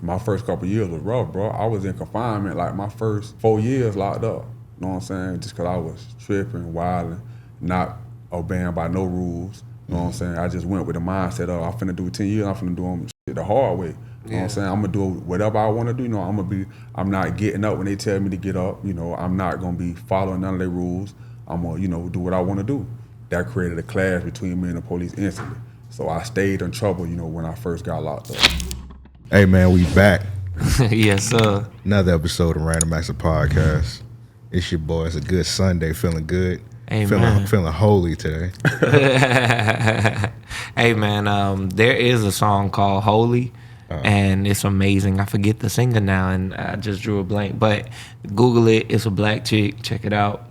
my first couple years was rough, bro. I was in confinement like my first 4 years locked up. You know what I'm saying? Just because I was tripping, wilding, not obeying by no rules. You know what I'm saying? I just went with the mindset of I'm finna do 10 years, I'm finna do them shit the hard way. You know what I'm saying? I'm gonna do whatever I wanna do. You know, I'm not getting up when they tell me to get up. You know, I'm not gonna be following none of their rules. I'm gonna, do what I wanna do. That created a clash between me and the police instantly. So I stayed in trouble, when I first got locked up. Hey man, we back. Yes, sir. Another episode of Random Acts of Podcast. It's your boy. It's a good Sunday. Feeling good. Amen. Feeling holy today. Hey man, there is a song called Holy, and it's amazing. I forget the singer now, and I just drew a blank. But Google it. It's a black chick. Check it out.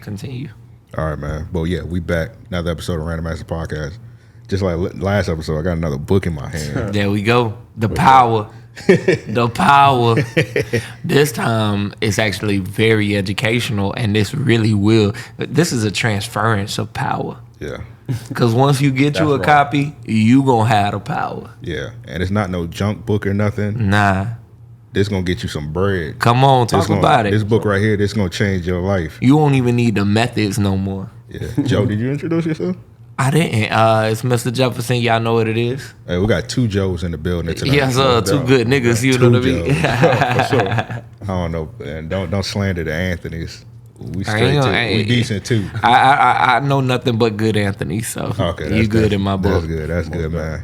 Continue. All right, man. Well, yeah, we back. Another episode of Random Acts of Podcast. Just like last episode, I got another book in my hand. There we go. The power. The power. This time it's actually very educational, and this is a transference of power. Yeah. Because once you get you a copy, you gonna have the power. Yeah. And it's not no junk book or nothing. Nah. This gonna get you some bread. Come on, talk about it. This book right here, this gonna change your life. You won't even need the methods no more. Yeah. Joe, did you introduce yourself? I didn't. It's Mr. Jefferson. Y'all know what it is. Hey, we got two Joes in the building tonight. Yes, sir. Two good niggas. You know what I mean? For sure. I don't know, man. Don't slander the Anthonys. We straight too. We decent too. I know nothing but good Anthony. So okay, you good in my book. That's good, man.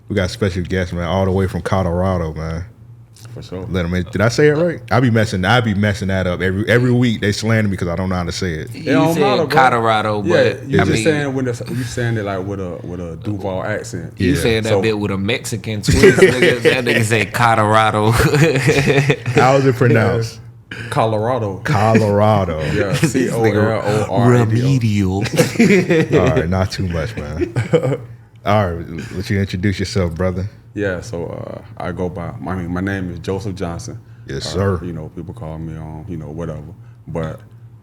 We got special guests, man, all the way from Colorado, man. For sure. Let them in. Did I say it right? I be messing that up every week. They slander me because I don't know how to say it. You said Colorado, but you're just saying you saying it like with a Duval accent. You said that bit with a Mexican twist. Nigga. That nigga said Colorado. How is it pronounced? Colorado. Yeah, COLORADO. Remedial. All right, not too much, man. All right, let you introduce yourself, brother. Yeah, so I go by, my name is Joseph Johnson. Yes, sir. People call me whatever. But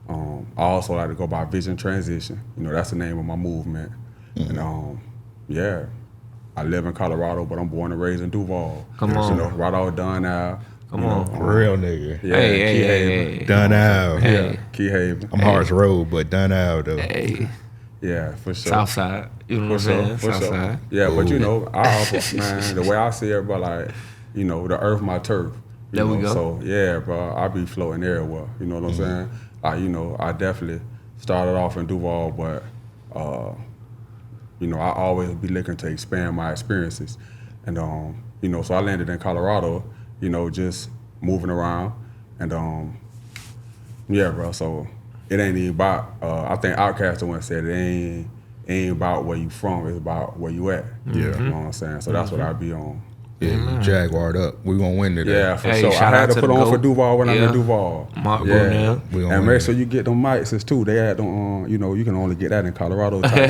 I also like to go by Vision Transition. That's the name of my movement. Mm-hmm. And I live in Colorado, but I'm born and raised in Duval. Come on. Right out Dunn Ave. Come on. Real nigga. Yeah, Key Haven. Dunn Ave. Yeah, Key Haven. I'm Harts Road, but Dunn Ave, though. Hey. Yeah, for sure. Southside. You know what I'm saying? Southside. Yeah, but I also, man, the way I see it, bro, like, the earth my turf. There we go. So, yeah, bro, I be floating everywhere. You know what I'm saying? I definitely started off in Duval, but, I always be looking to expand my experiences. And, so I landed in Colorado, just moving around. And, bro, so it ain't even about, I think Outkast the one said it ain't about where you from, it's about where you at. Yeah. You know what I'm saying? So that's what I be on. Yeah, Jaguared up. We gonna win today. Yeah, for sure. I had to put on for Duval when I'm in Duval. Mark Brunel. And make sure you get them mics too. They had them you can only get that in Colorado type shit.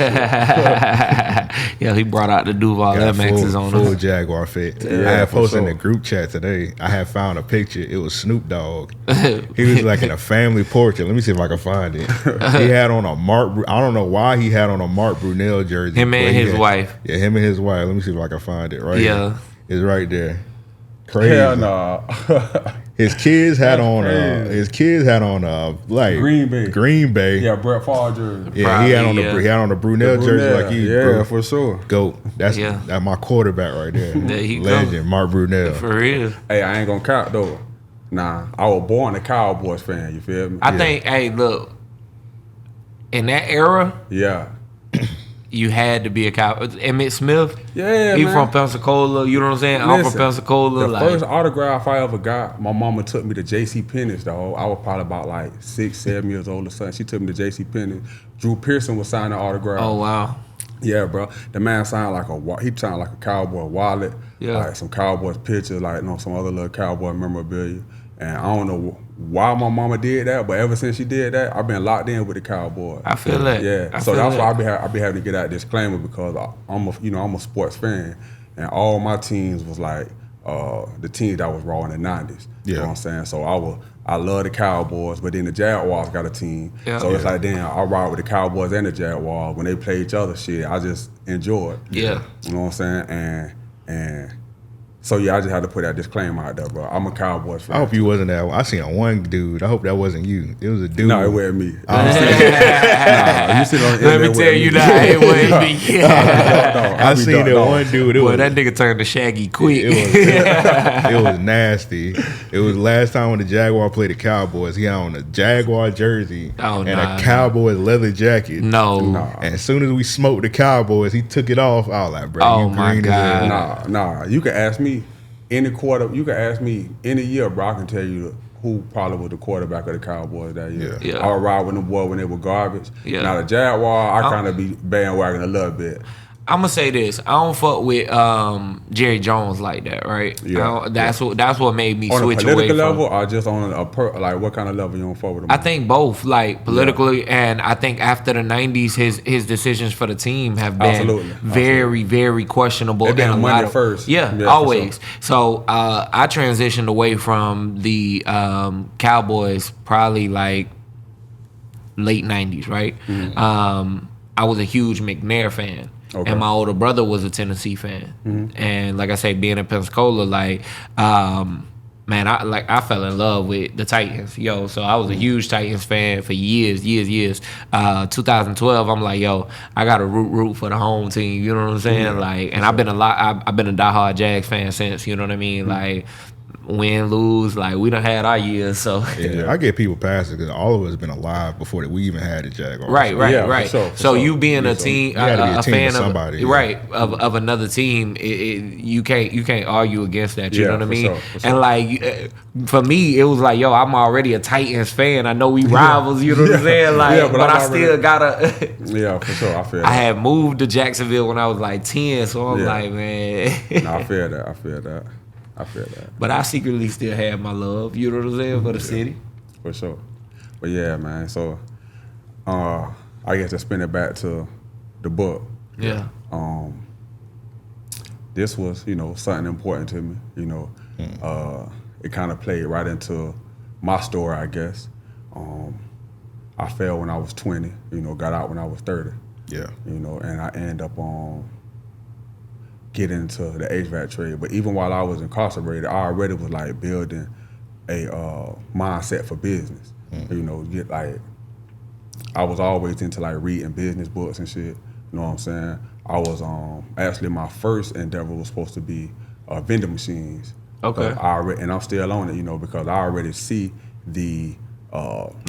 Yeah, he brought out the Duval MXs on full us. Jaguar fit. Yeah, I had posted sure. in the group chat today. I had found a picture. It was Snoop Dogg. He was like in a family portrait. Let me see if I can find it. He had on a I don't know why he had on a Mark Brunel jersey. Him and his wife. Yeah, him and his wife. Let me see if I can find it right Yeah. here. It's right there. Crazy. Hell no. His kids had on like Green Bay. Yeah, Brett Favre jersey. Yeah, he had on the Brunel jersey like you. Yeah, bro. for sure. GOAT. That's my quarterback right there. There he Legend, go. Mark Brunel. For real. Hey, I ain't gonna count though. Nah, I was born a Cowboys fan. You feel me? I think, hey, look, in that era, Yeah. you had to be a Cowboy. Emmitt Smith, Yeah, he man. from Pensacola. You know what I'm saying? I'm from Pensacola. The first autograph I ever got, my mama took me to J.C. Penney's, though. I was probably about like 6, 7 years old or something. She took me to J.C. Penney. Drew Pearson was signing autograph. Oh, wow. Yeah, bro. The man signed like he signed like a Cowboy wallet, Yeah. like some Cowboys pictures, like some other little Cowboy memorabilia. And I don't know why my mama did that, but ever since she did that, I've been locked in with the Cowboys. I feel that. Yeah, so that's why I be having to get that disclaimer because I'm a sports fan, and all my teams was like the teams that was raw in the 90s. You know what I'm saying? So I love the Cowboys, but then the Jaguars got a team. Yeah. So it's like, damn, I ride with the Cowboys and the Jaguars. When they play each other, shit, I just enjoy it. Yeah. You know what I'm saying? And So yeah, I just had to put that disclaimer out there, bro. I'm a Cowboys fan. I hope you wasn't that. I seen one dude. I hope that wasn't you. It was a dude. No, it wasn't me. Let me tell you that it wasn't me. I seen that one dude. Boy, that nigga turned to Shaggy quick. It was nasty. It was last time when the Jaguar played the Cowboys. He had on a Jaguar jersey and a Cowboys leather jacket. No. And as soon as we smoked the Cowboys, he took it off. I was like, bro, Oh you my green as hell. God. Nah. You can ask me any quarter. You can ask me any year, bro. I can tell you who probably was the quarterback of the Cowboys that year. Yeah. I would ride with them boys when they were garbage. Yeah. Now the Jaguar, I kind of be bandwagon a little bit. I'm gonna say this. I don't fuck with Jerry Jones like that, right? Yeah. That's what made me On switch a away political from. level, or just on like what kind of level you don't fuck with him? I think both, like politically, and I think after the '90s, his decisions for the team have been very, very questionable. They've been and money first. Yeah, always. Sure. So I transitioned away from the Cowboys probably like late '90s, right? Mm-hmm. I was a huge McNair fan. Okay. And my older brother was a Tennessee fan. Mm-hmm. And like I say, being in Pensacola, like, man, I fell in love with the Titans, yo. So I was a huge Titans fan for years. 2012, I'm like, yo, I got to root for the home team. You know what I'm saying? Yeah. Like, and I've been a diehard Jags fan since. You know what I mean? Mm-hmm. Like, win, lose, like we done had our years. So yeah, I get people past it because all of us have been alive before we even had the Jaguars. Right. For sure. You being a team, a fan of somebody, of another team, you can't argue against that. You know what I mean? For sure. And like for me, it was like, yo, I'm already a Titans fan. I know we rivals. You know what I'm saying? Like, but I still gotta. Yeah, for sure. I feel that. I had moved to Jacksonville when I was like 10, so I'm like, man. No, I feel that. But I secretly still have my love, you know what I'm saying, for the city. For sure. But yeah, man, so I guess to spin it back to the book. Yeah. This was, something important to me, It kind of played right into my story, I guess. I fell when I was 20, got out when I was 30. Yeah. And I ended up get into the HVAC trade. But even while I was incarcerated, I already was like building a mindset for business. Mm. I was always into like reading business books and shit. You know what I'm saying? I was actually my first endeavor was supposed to be vending machines. Okay. And I'm still on it, because I already see the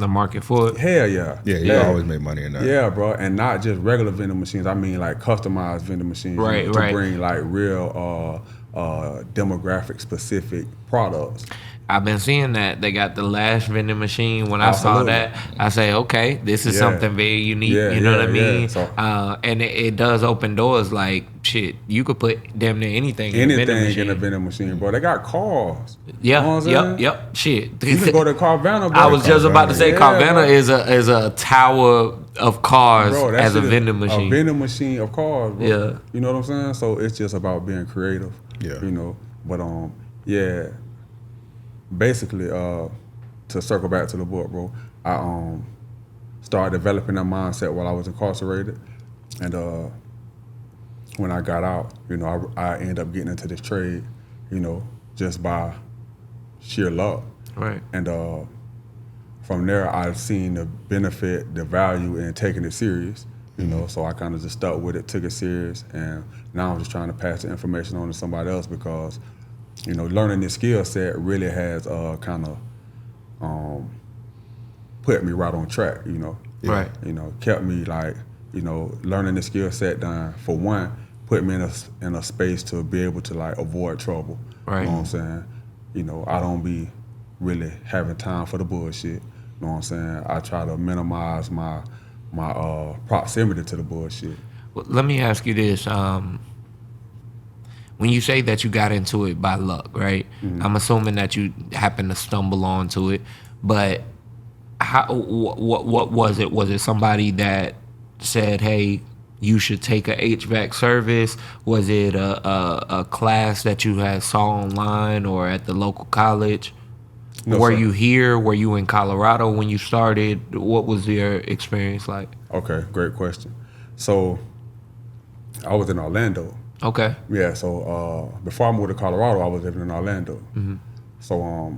market for it. Hell yeah. Yeah, you always make money in that. Yeah, bro. And not just regular vending machines. I mean like customized vending machines. Right. To bring like real demographic specific products. I've been seeing that. They got the Lash vending machine. When I saw that, I say, okay, this is something very unique. You know what I mean? Yeah. So, and it does open doors. Like, shit, you could put damn near anything in a vending machine, bro. They got cars. Yeah, yep. Shit. You can go to Carvana, bro. I was just about to say, Carvana is a tower of cars, bro, as a vending machine. A vending machine of cars, bro. Yeah. You know what I'm saying? So it's just about being creative. Yeah. But yeah. Basically, to circle back to the book, bro, I started developing that mindset while I was incarcerated, and when I got out, I ended up getting into this trade, just by sheer luck. Right. And from there, I've seen the benefit, the value in taking it serious. So I kind of just stuck with it, took it serious, and now I'm just trying to pass the information on to somebody else because. Learning this skill set really has kind of put me right on track, Right. Kept me like, learning the skill set done, for one, put me in a space to be able to like avoid trouble. Right. You know what I'm saying? I don't be really having time for the bullshit. You know what I'm saying? I try to minimize my proximity to the bullshit. Well, let me ask you this. When you say that you got into it by luck, right? Mm-hmm. I'm assuming that you happened to stumble onto it, but what was it? Was it somebody that said, "Hey, you should take a HVAC service"? Was it a class that you had saw online or at the local college? No, were sir. you here? Were you in Colorado when you started? What was your experience like? Okay, great question. So I was in Orlando. Okay. Yeah, so before I moved to Colorado, I was living in Orlando. So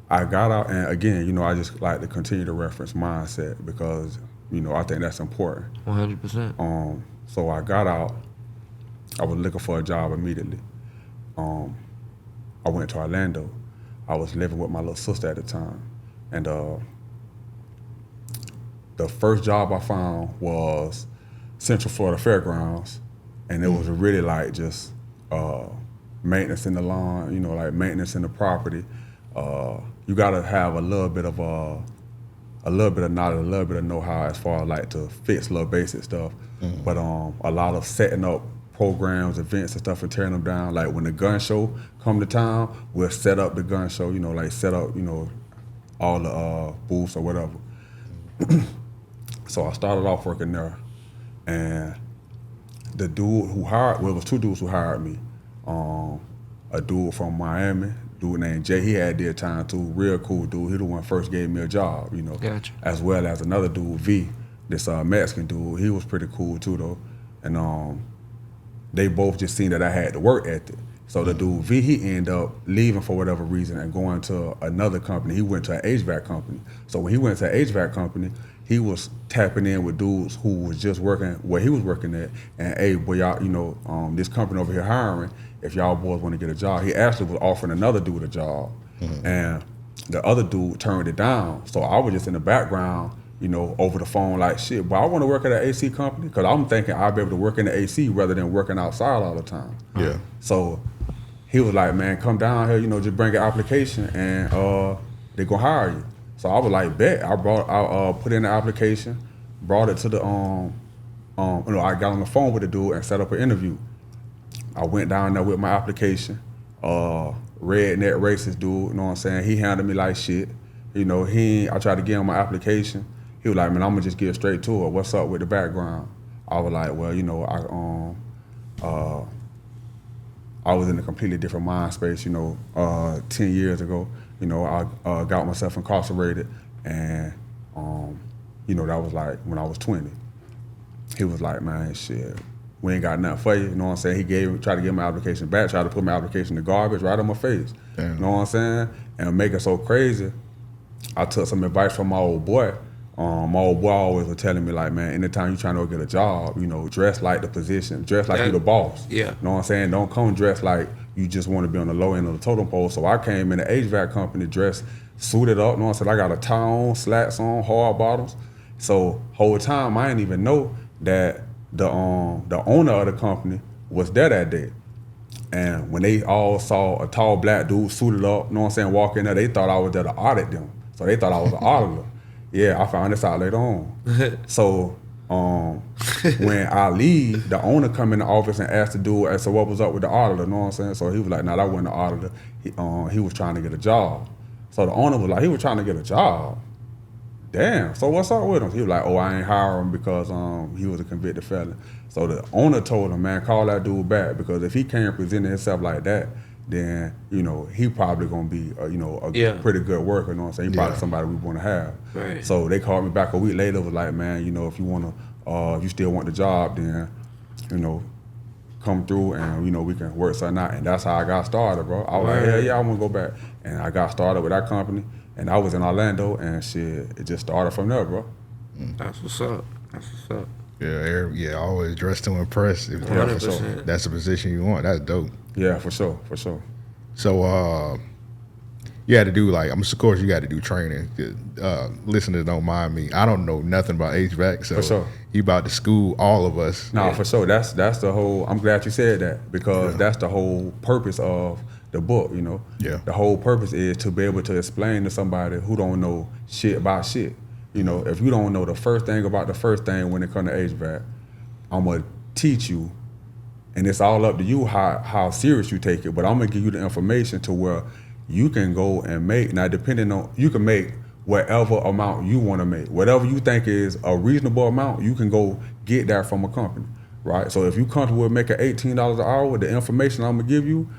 I got out, and again, I just like to continue to reference mindset because, I think that's important. 100%. So I got out. I was looking for a job immediately. I went to Orlando. I was living with my little sister at the time, and the first job I found was Central Florida Fairgrounds, and it was really like just maintenance in the lawn, like maintenance in the property. You gotta have a little bit of knowledge, a little bit of know-how as far as like to fix little basic stuff. But a lot of setting up programs, events and stuff and tearing them down. Like when the gun show come to town, we'll set up the gun show, like set up, all the booths or whatever. So I started off working there, and the dude who hired, well, it was two dudes who hired me. A dude from Miami, dude named Jay, he had their time too, real cool dude. He the one first gave me a job, Gotcha. As well as another dude, V, this Mexican dude. He was pretty cool too though, and they both just seen that I had the work ethic. So the dude V, he ended up leaving for whatever reason and going to another company. He went to an HVAC company. So when he went to an HVAC company, he was tapping in with dudes who was just working where he was working at. And hey, boy, y'all, this company over here hiring, if y'all boys want to get a job. He actually was offering another dude a job. And the other dude turned it down. So I was just in the background, over the phone like, shit, but I want to work at an AC company because I'm thinking I'll be able to work in the AC rather than working outside all the time. Yeah. So he was like, man, come down here, just bring an application and they gonna hire you. So I was like, bet. I put in the application, brought it to the I got on the phone with the dude and set up an interview. I went down there with my application. Redneck racist dude, you know what I'm saying? He handled me like shit. I tried to get on my application. He was like, man, I'm gonna just get straight to it. What's up with the background? I was like, well, I was in a completely different mind space, 10 years ago. I got myself incarcerated, and that was like when I was 20. He was like, man, shit, we ain't got nothing for you. You know what I'm saying? He tried to get my application back, tried to put my application in the garbage right on my face. Damn. You know what I'm saying? And make it so crazy, I took some advice from my old boy. My old boy always was telling me like, man, anytime you trying to go get a job, dress like the position, dress like you the boss. Yeah. You know what I'm saying? Don't come dressed like you just want to be on the low end of the totem pole. So I came in the HVAC company dressed, suited up. You know what I'm saying? I got a tie on, slacks on, hard bottoms. So whole time I didn't even know that the owner of the company was there that day. And when they all saw a tall black dude suited up, you know what I'm saying, walk in there, they thought I was there to audit them. So they thought I was an auditor. Yeah, I found this out later on. So when I leave, the owner come in the office and asked the dude, so what was up with the auditor, you know what I'm saying? So he was like, nah, that wasn't the auditor. He was trying to get a job. So the owner was like, he was trying to get a job. Damn, so what's up with him? He was like, oh, I ain't hire him because he was a convicted felon. So the owner told him, man, call that dude back because if he can't present himself like that, then, he probably gonna be, a pretty good worker, you know what I'm saying? He probably somebody we wanna have. Right. So they called me back a week later, was like, man, if you wanna, if you still want the job, then, come through and, we can work something out. And that's how I got started, bro. I was like, hell yeah, I wanna go back. And I got started with that company. And I was in Orlando, and shit, it just started from there, bro. That's what's up. That's what's up. Yeah, always dressed to impress. If 100%. that's the position you want. That's dope. Yeah, for sure. So, you had to do of course, you got to do training. Listeners don't mind me. I don't know nothing about HVAC, so For sure. you about to school all of us. No, for sure. That's the whole. I'm glad you said that because that's the whole purpose of the book. Yeah. The whole purpose is to be able to explain to somebody who don't know shit about shit. If you don't know the first thing about the first thing when it comes to HVAC, I'm gonna teach you, and it's all up to you how serious you take it. But I'm gonna give you the information to where you can go and make. Now, depending on, you can make whatever amount you want to make, whatever you think is a reasonable amount. You can go get that from a company, right? So if you comfortable with making $18 an hour, the information I'm gonna give you,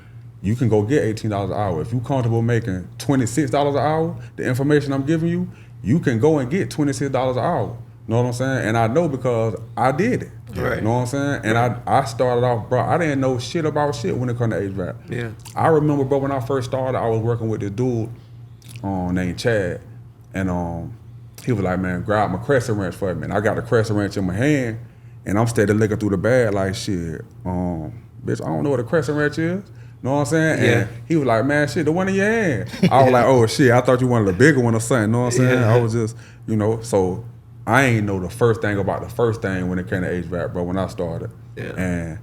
you can go get $18 an hour. If you comfortable making $26 an hour, the information I'm giving you, you can go and get $26 an hour. You know what I'm saying? And I know because I did it. Right. You know what I'm saying? And I started off, bro, I didn't know shit about shit when it come to HVAC. Yeah. I remember, bro, when I first started, I was working with this dude named Chad. And he was like, man, grab my crescent wrench for me. And I got the crescent wrench in my hand, and I'm steady looking through the bag like, shit, bitch, I don't know what a crescent wrench is. Know what I'm saying? Yeah. And he was like, man, shit, the one in your hand. I was like, oh, shit, I thought you wanted a bigger one or something. Know what I'm saying? Yeah. I was just, so I ain't know the first thing about the first thing when it came to HVAC, bro, when I started. Yeah. And,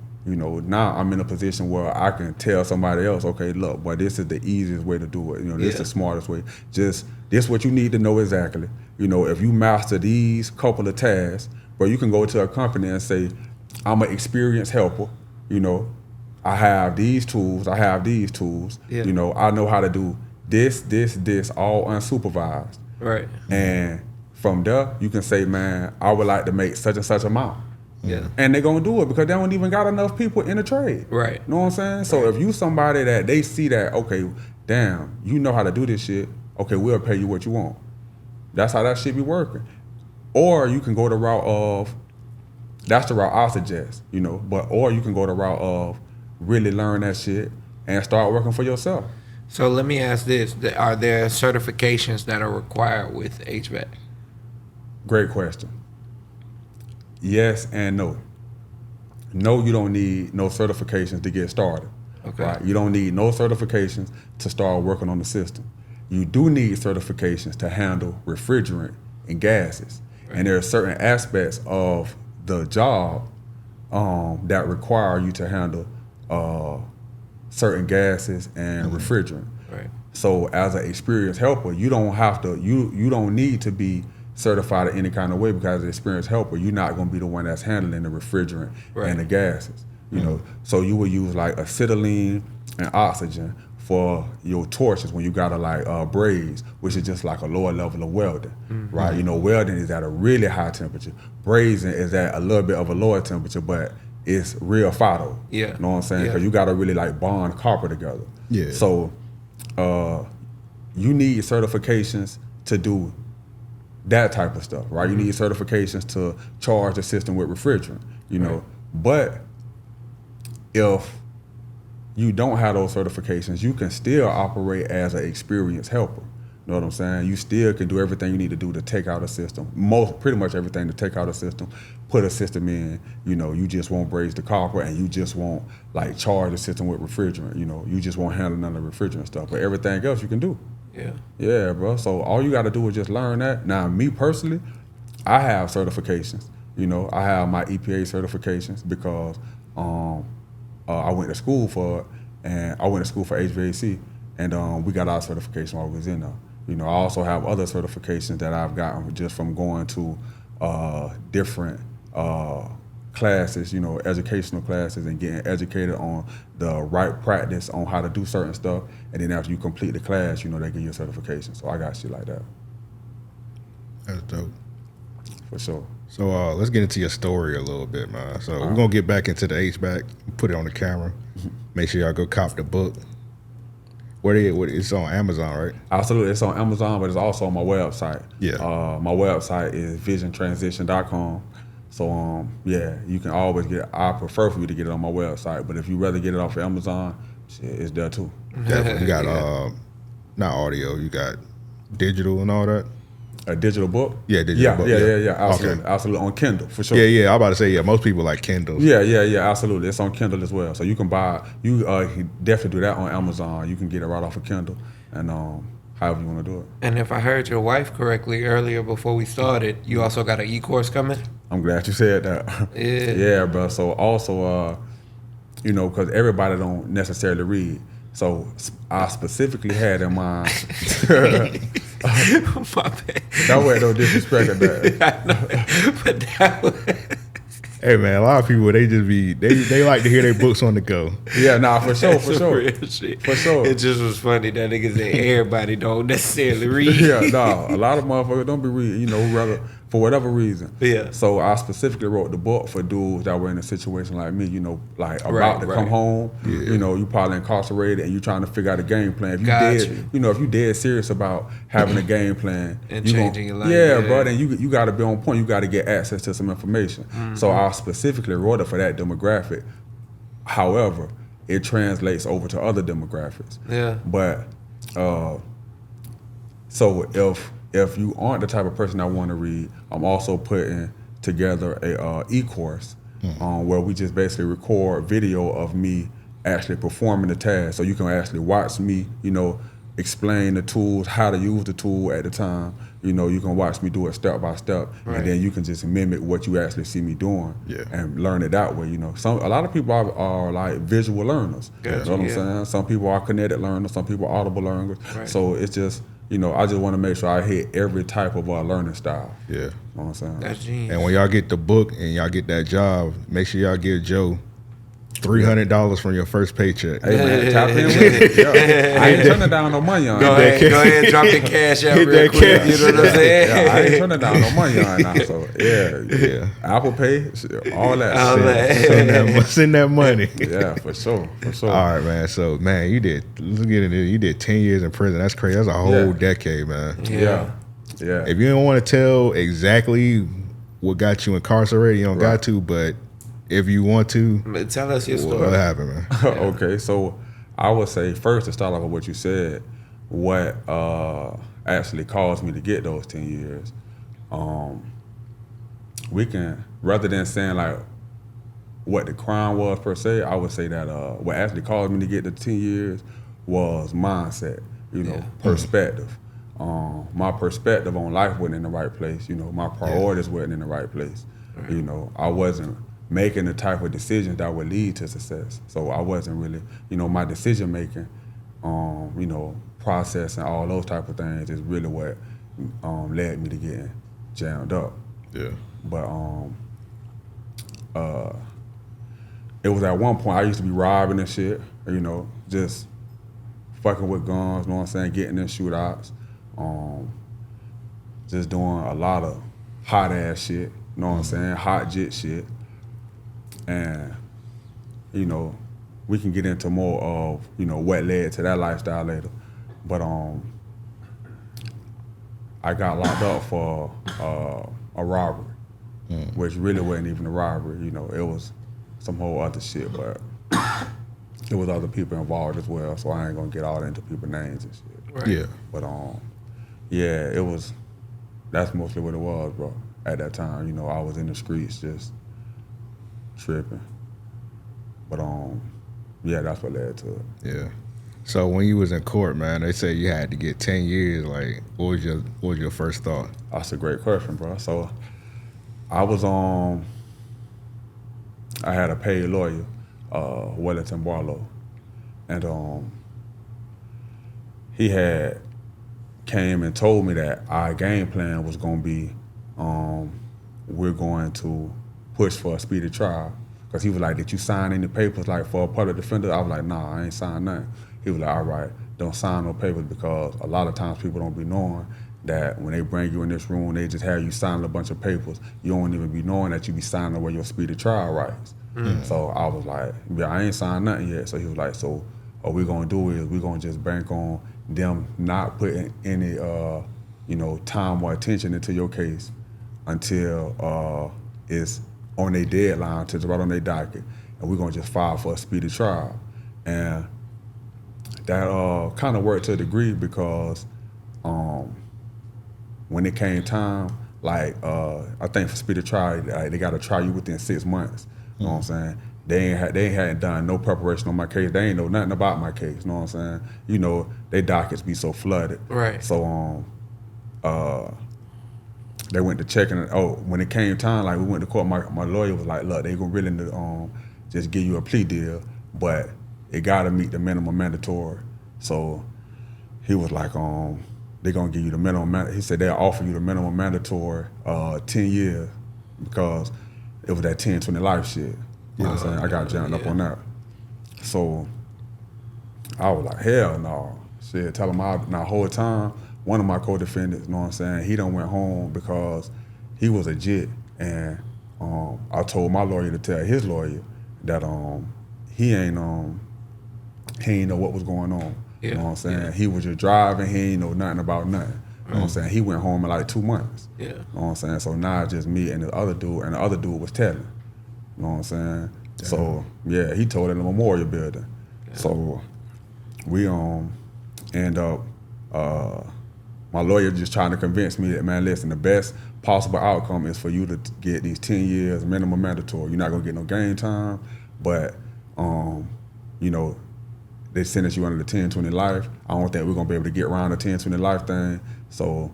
now I'm in a position where I can tell somebody else, okay, look, boy, this is the easiest way to do it. This is the smartest way. Just, this what you need to know exactly. If you master these couple of tasks, bro, you can go to a company and say, I'm an experienced helper, I have these tools, I have these tools, Yeah. I know how to do this, all unsupervised. Right. And from there, you can say, man, I would like to make such and such amount. Yeah. And they're going to do it because they don't even got enough people in the trade. Right. You know what I'm saying? So if you somebody that they see that, okay, damn, you know how to do this shit, okay, we'll pay you what you want. That's how that shit be working. Or you can go the route of, that's the route I suggest, or you can go the route of really learn that shit and start working for yourself. So let me ask this. Are there certifications that are required with HVAC? Great question. Yes and no. No, you don't need no certifications to get started. Okay. Right? You don't need no certifications to start working on the system. You do need certifications to handle refrigerant and gases. Right. And there are certain aspects of the job that require you to handle certain gases and refrigerant. Right. So as an experienced helper, you don't have to, you don't need to be certified in any kind of way, because as an experienced helper, you're not going to be the one that's handling the refrigerant and the gases. So you will use like acetylene and oxygen for your torches when you gotta like braze, which is just like a lower level of welding, right? Welding is at a really high temperature. Brazing is at a little bit of a lower temperature, but it's real photo. Yeah. You know what I'm saying? Because you gotta really like bond copper together. Yeah. So you need certifications to do that type of stuff, right? You need certifications to charge the system with refrigerant, know. But if you don't have those certifications, you can still operate as an experienced helper. You know what I'm saying? You still can do everything you need to do to take out a system. Pretty much everything to take out a system, put a system in, you just won't braze the copper, and you just won't like charge the system with refrigerant, you just won't handle none of the refrigerant stuff. But everything else you can do. Yeah. Yeah, bro. So all you gotta do is just learn that. Now, me personally, I have certifications. I have my EPA certifications because I went to school for it, and I went to school for HVAC, and we got our certification while we was in there. I also have other certifications that I've gotten just from going to different classes, educational classes, and getting educated on the right practice on how to do certain stuff. And then after you complete the class, they give you a certification. So I got shit like that. That's dope. For sure. So let's get into your story a little bit, man. So we're gonna get back into the HVAC, put it on the camera. Make sure y'all go cop the book. It's on Amazon, right? Absolutely, it's on Amazon, but it's also on my website. Yeah. My website is visiontransition.com. So you can always I prefer for you to get it on my website, but if you rather get it off of Amazon, shit, it's there too. Definitely. You got not audio, you got digital and all that. A digital book? Yeah, digital book. Yeah, absolutely. Okay. Absolutely. On Kindle, for sure. Yeah, I'm about to say, most people like Kindle. Yeah, absolutely. It's on Kindle as well. So you can can definitely do that on Amazon. You can get it right off of Kindle, and however you want to do it. And if I heard your wife correctly earlier before we started, you also got an e-course coming? I'm glad you said that. Yeah. Yeah, bro. So also, because everybody don't necessarily read. So I specifically had in mind. My bad. That way, no disrespect of that. I know, but that was... Hey man, a lot of people they like to hear their books on the go. Yeah, nah, for sure. Real shit. For sure. It just was funny that niggas said everybody don't necessarily read. Yeah, nah, a lot of motherfuckers don't be reading. for whatever reason. Yeah. So I specifically wrote the book for dudes that were in a situation like me, like about to come home. You probably incarcerated and you trying to figure out a game plan. If if you dead serious about having a game plan and changing your life. Bro, then you got to be on point. You got to get access to some information. So I specifically wrote it for that demographic. However, it translates over to other demographics. Yeah. But so if you aren't the type of person I want to read, I'm also putting together a e-course where we just basically record video of me actually performing the task. So you can actually watch me, explain the tools, how to use the tool at the time. You can watch me do it step by step, and then you can just mimic what you actually see me doing and learn it that way. A lot of people are like visual learners. You know what I'm saying? Some people are kinetic learners, some people are audible learners. Right. So it's just, I just want to make sure I hit every type of learning style. Yeah. You know what I'm saying? That's genius. And when y'all get the book and y'all get that job, make sure y'all give Joe $300 from your first paycheck. Hey man, tap in with it. Yeah. I ain't turning down no money on Go ahead, drop the cash out real quick. Cash. You know what I'm saying? Yeah, I ain't turning down no money on now. So yeah. Apple Pay, all that. Send that money. Yeah, for sure. All right, man. So man, you did 10 years in prison. That's crazy. That's a whole decade, man. Yeah. If you don't want to tell exactly what got you incarcerated, you don't got to, but if you want to, tell us your story. What happened, man? Okay, so I would say first to start off with what you said, what actually caused me to get those 10 years. We can, rather than saying like what the crime was per se, I would say that what actually caused me to get the 10 years was mindset, perspective. My perspective on life wasn't in the right place. My priorities weren't in the right place. Right. I wasn't making the type of decisions that would lead to success. So I wasn't really, my decision making, process and all those type of things is really what led me to getting jammed up. Yeah. But it was at one point I used to be robbing and shit, just fucking with guns, getting in shootouts, just doing a lot of hot ass shit, hot jet shit. And, we can get into more of, what led to that lifestyle later. But I got locked up for a robbery, which really wasn't even a robbery. It was some whole other shit, but it was other people involved as well, so I ain't gonna get all into people's names and shit. Right. Yeah. But it was, that's mostly what it was, bro. At that time, I was in the streets just tripping. But that's what led to it. Yeah. So when you was in court, man, they said you had to get 10 years. Like, what was your first thought? That's a great question, bro. So I was I had a paid lawyer, Wellington Barlow, and he had came and told me that our game plan was gonna be we're going to push for a speedy trial. Because he was like, did you sign any papers like for a public defender? I was like, nah, I ain't signed nothing. He was like, all right, don't sign no papers, because a lot of times people don't be knowing that when they bring you in this room, they just have you sign a bunch of papers. You don't even be knowing that you be signing away your speedy trial rights. So I was like, yeah, I ain't signed nothing yet. So he was like, so what we're gonna do is we're gonna just bank on them not putting any time or attention into your case until it's on their deadline, to right on their docket, and we're gonna just file for a speedy trial. And that kind of worked to a degree, because when it came time, like I think for speedy trial, they got to try you within 6 months. You know what I'm saying? They hadn't done no preparation on my case. They ain't know nothing about my case. You know what I'm saying? Their dockets be so flooded. Right. So they went to checking it. When it came time, like we went to court, my lawyer was like, look, they gonna really just give you a plea deal, but it gotta meet the minimum mandatory. So he was like, they gonna give you the minimum, he said they'll offer you the minimum mandatory 10 years, because it was that 10-20 life shit. You know what I'm saying? I got jammed up on that. So I was like, hell no. Shit, tell him the whole time, one of my co-defendants, you know what I'm saying, he done went home because he was a jit, and I told my lawyer to tell his lawyer that he ain't know what was going on. Yeah. You know what I'm saying? Yeah. He was just driving. He ain't know nothing about nothing. You know what I'm saying? He went home in like 2 months. Yeah. You know what I'm saying? So now it's just me and the other dude, and the other dude was telling. You know what I'm saying? Damn. So yeah, he told it in the memorial building. Yeah. So we end up my lawyer just trying to convince me that, man, listen, the best possible outcome is for you to get these 10 years minimum mandatory. You're not gonna get no game time, but you know, they sentence you under the 10-20 life. I don't think we're gonna be able to get around the 10-20 life thing. So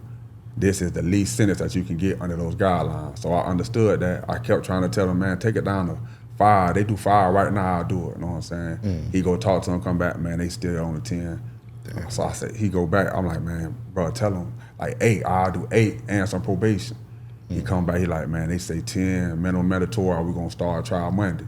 this is the least sentence that you can get under those guidelines. So I understood that. I kept trying to tell him, man, take it down to 5. They do 5 right now, I'll do it. You know what I'm saying? He go talk to him, come back, man, they still on the 10. So I said, he go back, I'm like, man, bro, tell him like 8, I'll do 8 and some probation. He come back, he like, man, they say 10, minimum mandatory, we're gonna start trial Monday.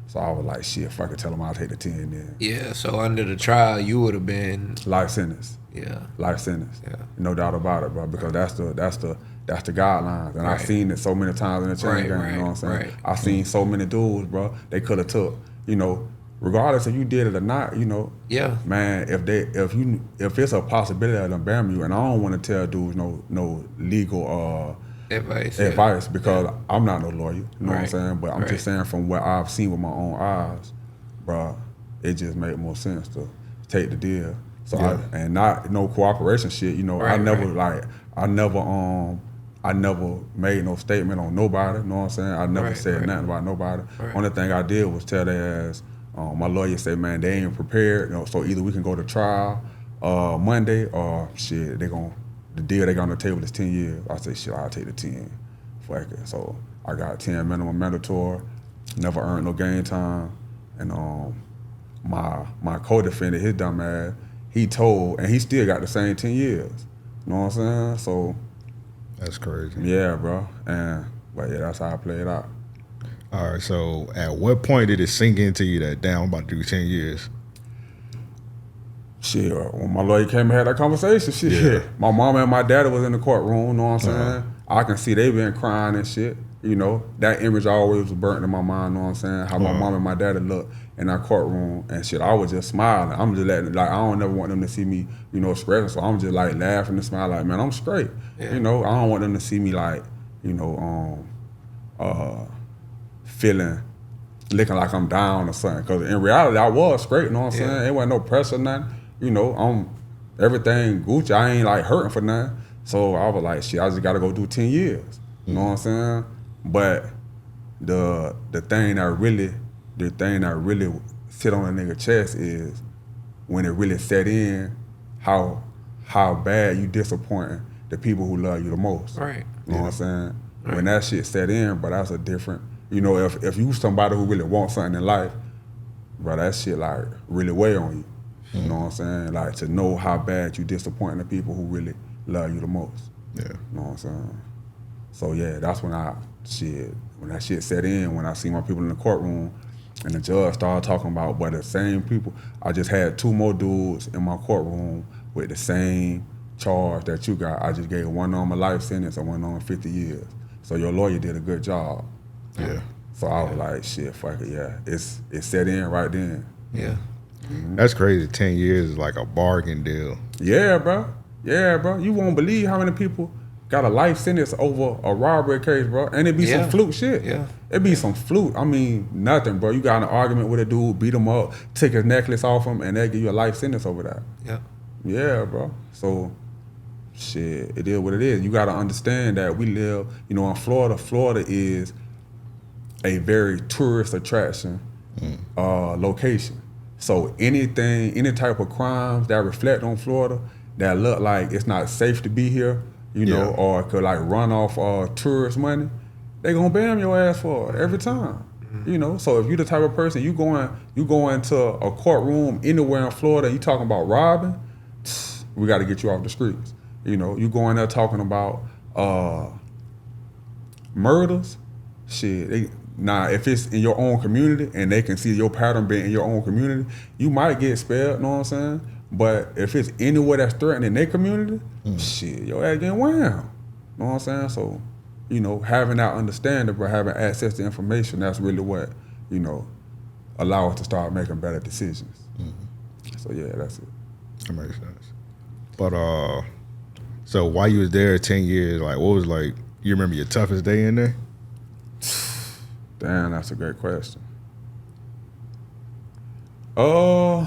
So I was like, shit, if I could tell him I'll take the 10 then. Yeah, so under the trial, you would have been life sentence. Yeah. Life sentence. Yeah. No doubt about it, bro, because that's the guidelines. And I've seen it so many times in the chain gang, you know what I'm saying? Right. I've seen so many dudes, bro, they could have took, you know, regardless if you did it or not, you know, Yeah. man, if it's a possibility of them bam you, and I don't want to tell dudes no legal advice because I'm not no lawyer, you know what I'm saying? But I'm just saying from what I've seen with my own eyes, bro, it just made more sense to take the deal. So and not no cooperation shit, you know. I never made no statement on nobody, you know what I'm saying? I never said nothing about nobody. Only thing I did was tell their ass, my lawyer said, man, they ain't prepared, you know, so either we can go to trial Monday or shit, the deal they got on the table is 10 years. I say, shit, I'll take the 10. Fuck it. So I got 10 minimum mandatory, never earned no game time. And my co-defendant, his dumb ass, he told, and he still got the same 10 years. You know what I'm saying? So that's crazy. Yeah, bro. But yeah, that's how I play it out. All right, so at what point did it sink into you that, damn, I'm about to do 10 years? Shit, when my lawyer came and had that conversation, shit, my mama and my daddy was in the courtroom, you know what I'm saying? I can see they been crying and shit, you know? That image always was burnt in my mind, you know what I'm saying? How my mom and my daddy looked in that courtroom and shit, I was just smiling. I'm just letting, like, I don't never want them to see me, you know, stressing, so I'm just like laughing and smiling like, man, I'm straight. You know, I don't want them to see me like, you know, looking like I'm down or something. Because in reality, I was straight, you know what I'm saying? Ain't wasn't no pressure or nothing. You know, everything Gucci. I ain't like hurting for nothing. So I was like, shit, I just gotta go do 10 years. You know what I'm saying? But the thing that really sit on a nigga chest is when it really set in, how bad you disappointing the people who love you the most. Right. You know what I'm saying? When that shit set in, but that's a different, you know, if you somebody who really wants something in life, bro, that shit like really weigh on you. You know what I'm saying? Like to know how bad you disappointing the people who really love you the most. Yeah. You know what I'm saying? So yeah, that's when that shit set in, when I see my people in the courtroom and the judge started talking about, but the same people, I just had 2 more dudes in my courtroom with the same charge that you got. I just gave one on a life sentence and one on 50 years. So your lawyer did a good job. Yeah. So I was like, shit, fuck it, yeah. It set in right then. Yeah. That's crazy. 10 years is like a bargain deal. Yeah, bro. Yeah, bro. You won't believe how many people got a life sentence over a robbery case, bro. And it be some fluke shit. Yeah. It be some fluke. I mean, nothing, bro. You got in an argument with a dude, beat him up, take his necklace off him, and they give you a life sentence over that. Yeah. Yeah, bro. So, shit, it is what it is. You got to understand that we live, you know, in Florida. Florida is a very tourist attraction location. So any type of crimes that reflect on Florida that look like it's not safe to be here, you know, or could like run off tourist money, they gonna bam your ass for it every time. You know, so if you the type of person you go into a courtroom anywhere in Florida, you talking about robbing, we got to get you off the streets. You know, you go in there talking about murders, shit. Now, if it's in your own community and they can see your pattern being in your own community, you might get spared, you know what I'm saying? But if it's anywhere that's threatening their community, shit, your ass getting whammed. You know what I'm saying? So, having that understanding, but having access to information, that's really what, allow us to start making better decisions. So yeah, that's it. That makes sense. But so while you was there 10 years, like what was like, you remember your toughest day in there? Damn, that's a great question. I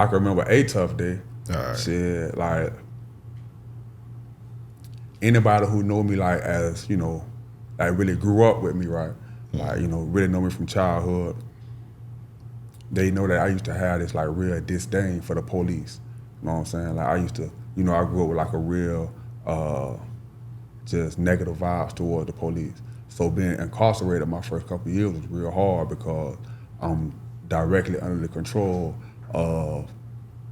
can remember a tough day. All right. Shit, like anybody who know me like as, like really grew up with me, right? Like, really know me from childhood. They know that I used to have this like real disdain for the police. You know what I'm saying? Like I used to, I grew up with like a real just negative vibes toward the police. So being incarcerated my first couple of years was real hard because I'm directly under the control of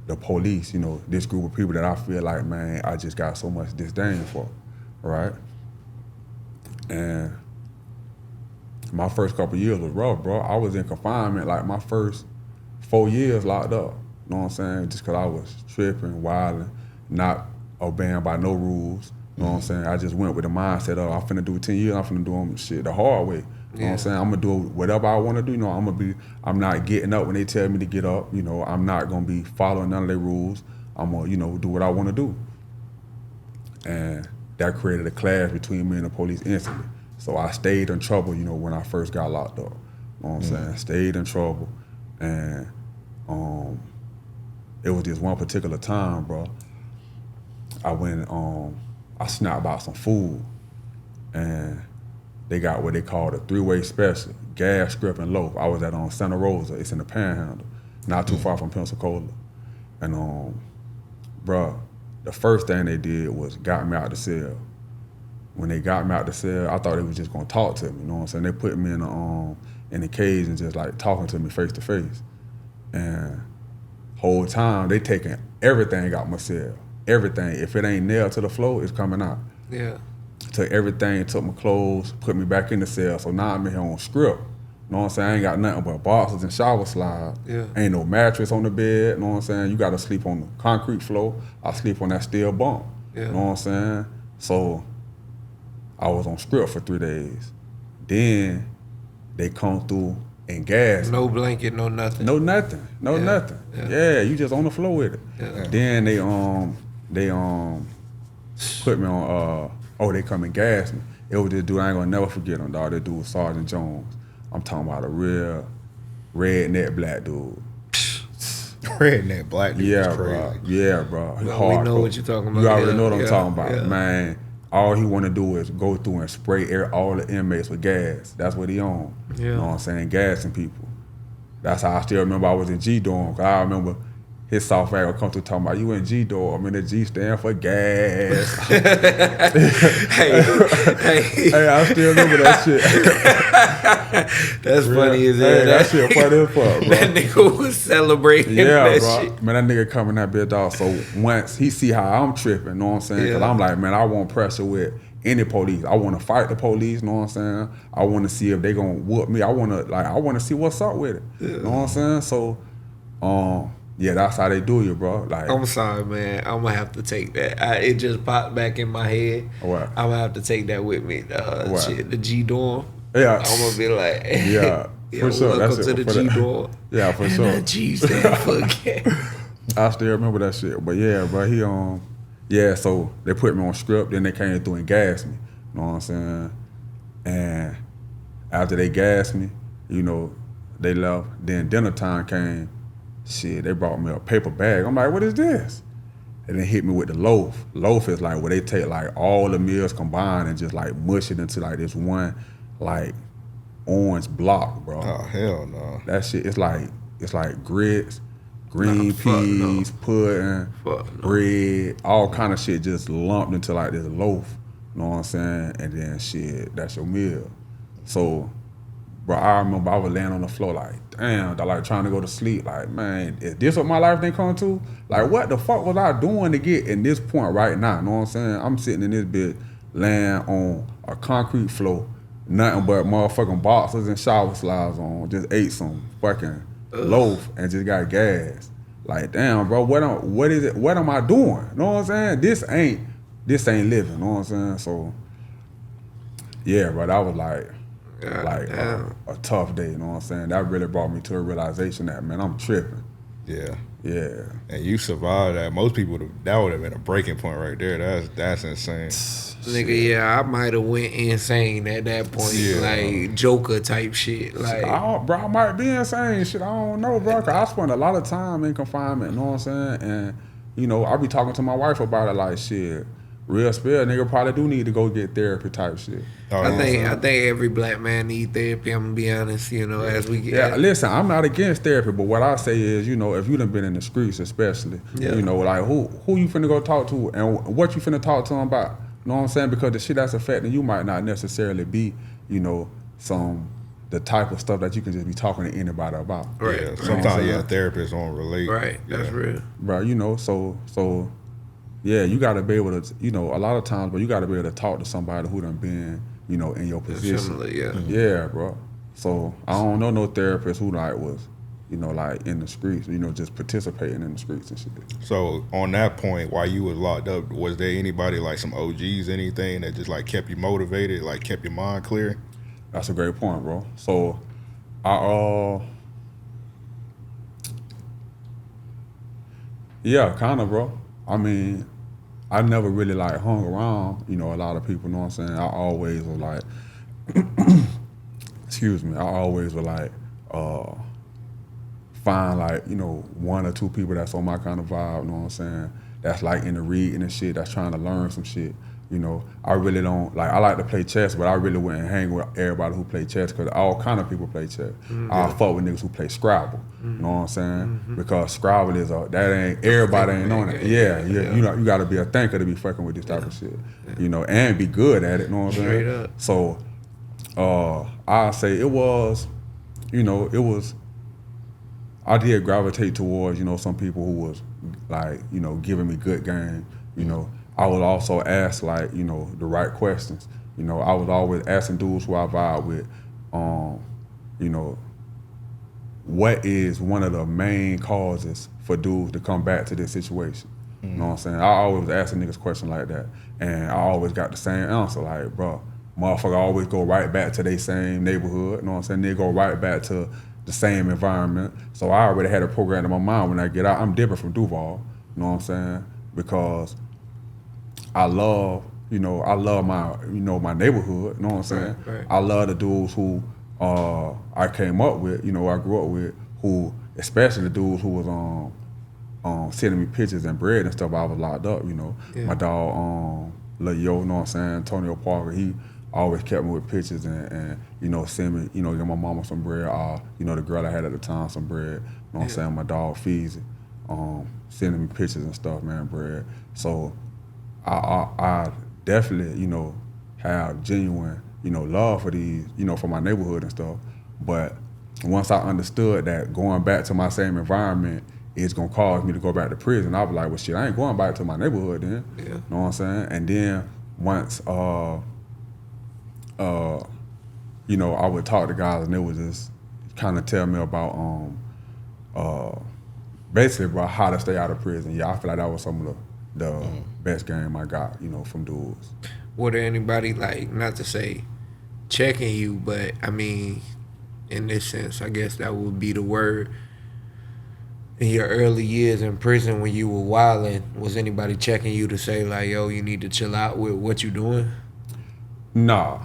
the police, this group of people that I feel like, man, I just got so much disdain for, right? And my first couple of years was rough, bro. I was in confinement like my first 4 years locked up, you know what I'm saying? Just because I was tripping, wilding, not obeying by no rules. You know what I'm saying? I just went with the mindset of I'm finna do 10 years, I'm finna do them shit the hard way. You know what I'm saying? I'm gonna do whatever I wanna do. I'm not getting up when they tell me to get up. I'm not gonna be following none of their rules. I'm gonna, do what I wanna do. And that created a clash between me and the police instantly. So I stayed in trouble, when I first got locked up. You know what I'm saying? Stayed in trouble. And it was this one particular time, bro. I went, I snapped out some food, and they got what they called a 3-way special, gas, script, and loaf. I was at Santa Rosa. It's in the Panhandle, not too far from Pensacola. And bro, the first thing they did was got me out the cell. When they got me out the cell, I thought they was just gonna talk to me. You know what I'm saying? They put me in the cage and just like talking to me face to face. And whole time they taking everything out my cell. Everything. If it ain't nailed to the floor, it's coming out. Yeah. Took everything, took my clothes, put me back in the cell. So now I'm in here on script. You know what I'm saying? I ain't got nothing but boxes and shower slides. Yeah. Ain't no mattress on the bed. You know what I'm saying? You got to sleep on the concrete floor. I sleep on that steel bunk. Yeah. You know what I'm saying? So I was on script for 3 days. Then they come through and gas. No blanket, no nothing. No nothing. No nothing. Yeah, you just on the floor with it. Yeah. Then they put me on they come and gas me. It was this dude, I ain't gonna never forget him, dog. That dude was Sergeant Jones. I'm talking about a real redneck black dude. Redneck black dude. Yeah, is crazy. bro. Yeah, bro. We know what you're talking about. You already know what I'm Yeah. talking about, Yeah. man. All he want to do is go through and spray all the inmates with gas. That's what he on. Yeah. You know what I'm saying? Gassing people. That's how I still remember I was in G-Dorm. Cause I remember his soft ass would come through talking about, you in G-Dorm. I mean, the G stand for gas. Hey, Hey, I still remember that shit. that's funny as hell. Hey, that shit funny as fuck, bro. That nigga was celebrating Yeah, that bro. shit. Man, that nigga coming that bitch off. So once he see how I'm tripping, you know what I'm saying? Because Yeah. I'm like, man, I want pressure with any police. I want to fight the police, you know what I'm saying? I want to see if they gonna whoop me. I want to see what's up with it. Yeah. You know what I'm saying? So, yeah, that's how they do you, bro. Like, I'm sorry, man. I'm gonna have to take that. It just popped back in my head. What? I'm gonna have to take that with me. What? Shit, the G dorm. yeah, I'm gonna be like, yeah, for sure. Welcome That's to it. the For G that- dorm. Yeah, for And sure. the G stand for gas. I still remember that shit. But yeah, bro, he so they put me on script, then they came through and gassed me. You know what I'm saying? And after they gassed me, they left. Then dinner time came. Shit, they brought me a paper bag. I'm like, what is this? And then hit me with the loaf. Loaf is like where they take like all the meals combined and just like mush it into like this one like orange block, bro. Oh hell no. That shit, it's like grits, green Nah, fuck no. peas, pudding, Fuck no. bread, all kind of shit just lumped into like this loaf. You know what I'm saying? And then shit, that's your meal. So, bro, I remember I was laying on the floor like, damn, like trying to go to sleep. Like, man, is this what my life didn't come to? Like, what the fuck was I doing to get in this point right now? You know what I'm saying? I'm sitting in this bitch laying on a concrete floor, nothing but motherfucking boxes and shower slides on. Just ate some fucking loaf and just got gas. Like, damn, bro, what is it? What am I doing? You know what I'm saying? This ain't this ain't living, you know what I'm saying? So, yeah, bro, that was like a tough day, you know what I'm saying? That really brought me to a realization that, man, I'm tripping. Yeah. Yeah. And you survived that. Most people, that would have been a breaking point right there. That's insane. Nigga, yeah, I might have went insane at that point, like Joker type shit. Like, bro, I might be insane. Shit, I don't know, bro. Cause I spent a lot of time in confinement. You know what I'm saying? And you know, I be talking to my wife about it. Like, shit, real spill, nigga probably do need to go get therapy type shit. I think every black man need therapy. I'm gonna be honest. You know, as we get. Yeah, listen, I'm not against therapy, but what I say is, you know, if you done been in the streets, especially, you know, like who you finna go talk to, and what you finna talk to them about. You know what I'm saying? Because the shit that's affecting you might not necessarily be, you know, the type of stuff that you can just be talking to anybody about. Right. Yeah, sometimes, therapists don't relate. Right. That's real. Right. You know, so yeah, you got to be able to, you know, a lot of times, but you got to be able to talk to somebody who done been, you know, in your position. Similarly, yeah. Yeah, bro. So I don't know no therapist who like was, you know, like in the streets, you know, just participating in the streets and shit. So on that point, while you was locked up, was there anybody like some OGs, anything that just like kept you motivated, like kept your mind clear? That's a great point, bro. So yeah, kind of, bro. I mean, I never really like hung around, you know, a lot of people, you know what I'm saying? I always was like, excuse me, I always was like, find like, you know, one or two people that's on my kind of vibe, you know what I'm saying? That's like into reading and shit, that's trying to learn some shit. You know, I really don't, like, I like to play chess, but I really wouldn't hang with everybody who play chess because all kind of people play chess. I fuck with niggas who play Scrabble, you know what I'm saying? Because Scrabble is everybody ain't on it. Yeah, you know, you gotta be a thinker to be fucking with this type of shit, you know, and be good at it, you know what I'm saying? Straight up. So, I say it was, you know, I did gravitate towards, you know, some people who was like, you know, giving me good game, you know. I would also ask, like, you know, the right questions. You know, I was always asking dudes who I vibe with, you know, what is one of the main causes for dudes to come back to this situation? You know what I'm saying? I always was asking niggas questions like that, and I always got the same answer, like, bro, motherfucker always go right back to their same neighborhood, you know what I'm saying? They go right back to the same environment. So I already had a program in my mind when I get out. I'm different from Duval, you know what I'm saying? Because I love my, you know, my neighborhood, you know what I'm saying? Right. I love the dudes who I came up with, you know, I grew up with, who, especially the dudes who was sending me pictures and bread and stuff. I was locked up, you know. Yeah. My dog, Lil Yo, you know what I'm saying? Antonio Parker, he always kept me with pictures and you know, send me, you know, give my mama some bread, you know, the girl I had at the time some bread, you know what I'm saying? My dog Feezy, sending me pictures and stuff, man, bread. So I definitely, you know, have genuine, you know, love for these, you know, for my neighborhood and stuff. But once I understood that going back to my same environment is gonna cause me to go back to prison, I was like, well, shit, I ain't going back to my neighborhood then. Yeah. You know what I'm saying? And then once, you know, I would talk to guys and they would just kind of tell me about, basically about how to stay out of prison. Yeah, I feel like that was some of the best game I got, you know, from dudes. Were there anybody, like, not to say checking you, but I mean, in this sense, I guess that would be the word. In your early years in prison when you were wilding, was anybody checking you to say, like, yo, you need to chill out with what you doing? Nah.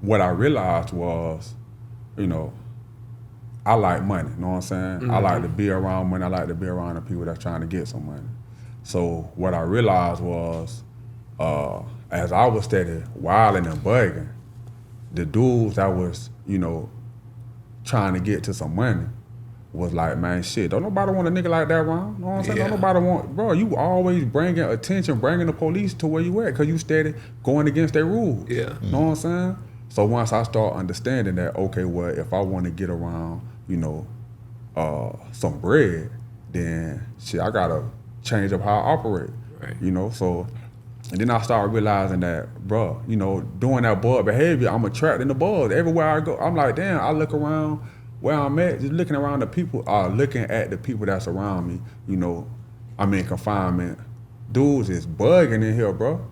What I realized was, you know, I like money, you know what I'm saying? I like to be around money. I like to be around the people that's trying to get some money. So what I realized was, as I was steady wilding and bugging, the dudes that was, you know, trying to get to some money was like, man, shit, don't nobody want a nigga like that around. You know what I'm saying? Yeah. Don't nobody want, bro, you always bringing attention, bringing the police to where you at, because you steady going against their rules. Yeah. You know what I'm saying? So once I start understanding that, okay, well, if I want to get around, you know, some bread, then shit, I gotta change up how I operate. Right. You know, so, and then I started realizing that, bro, you know, doing that bug behavior, I'm attracting the bugs. Everywhere I go, I'm like, damn, I look around where I'm at, just looking around the people, looking at the people that's around me, you know, I'm in confinement. Dudes is bugging in here, bro.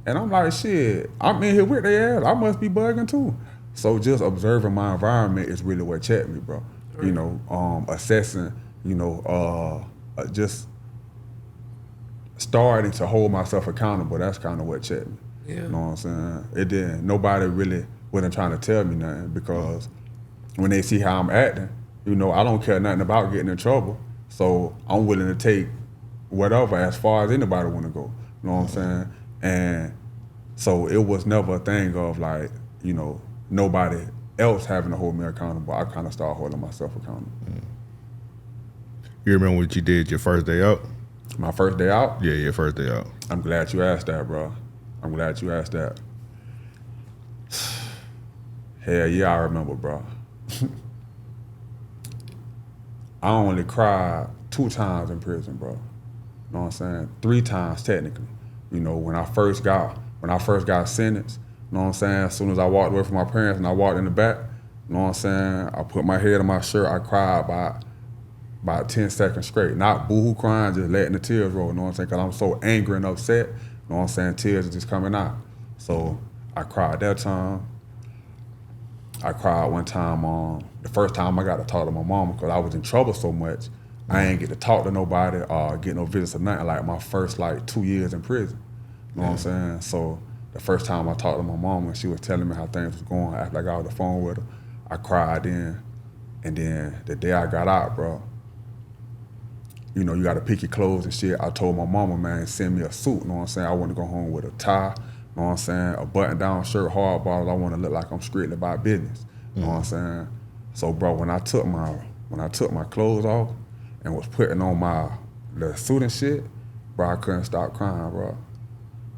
And I'm like, shit, I'm in here with their ass. I must be bugging too. So just observing my environment is really what checked me, bro. Right. You know, assessing, you know, just starting to hold myself accountable. That's kind of what checked me. Yeah. You know what I'm saying? It didn't. Nobody really wasn't trying to tell me nothing because when they see how I'm acting, you know, I don't care nothing about getting in trouble. So I'm willing to take whatever as far as anybody want to go. You know what I'm saying? And so it was never a thing of like, you know, nobody else having to hold me accountable. I kind of started holding myself accountable. You remember what you did your first day out? My first day out? Yeah, your first day out. I'm glad you asked that, bro. I'm glad you asked that. Hell yeah, I remember, bro. I only cried 2 times in prison, bro. You know what I'm saying? 3 times technically. You know, when I first got sentenced, you know what I'm saying? As soon as I walked away from my parents and I walked in the back, you know what I'm saying? I put my head in my shirt, I cried about 10 seconds straight. Not boohoo crying, just letting the tears roll, you know what I'm saying? Because I'm so angry and upset, you know what I'm saying? Tears are just coming out. So I cried that time. I cried one time the first time I got to talk to my mama because I was in trouble so much. I ain't get to talk to nobody or get no visits or nothing like my first like 2 years in prison. You know what I'm saying? So the first time I talked to my mama and she was telling me how things was going after I got off the phone with her, I cried then. And then the day I got out, bro, you know, you got to pick your clothes and shit. I told my mama, man, send me a suit. You know what I'm saying? I want to go home with a tie. You know what I'm saying? A button-down shirt, hard bottle. I want to look like I'm strictly about business. You know what I'm saying? So, bro, when I took my clothes off and was putting on the suit and shit, bro, I couldn't stop crying, bro.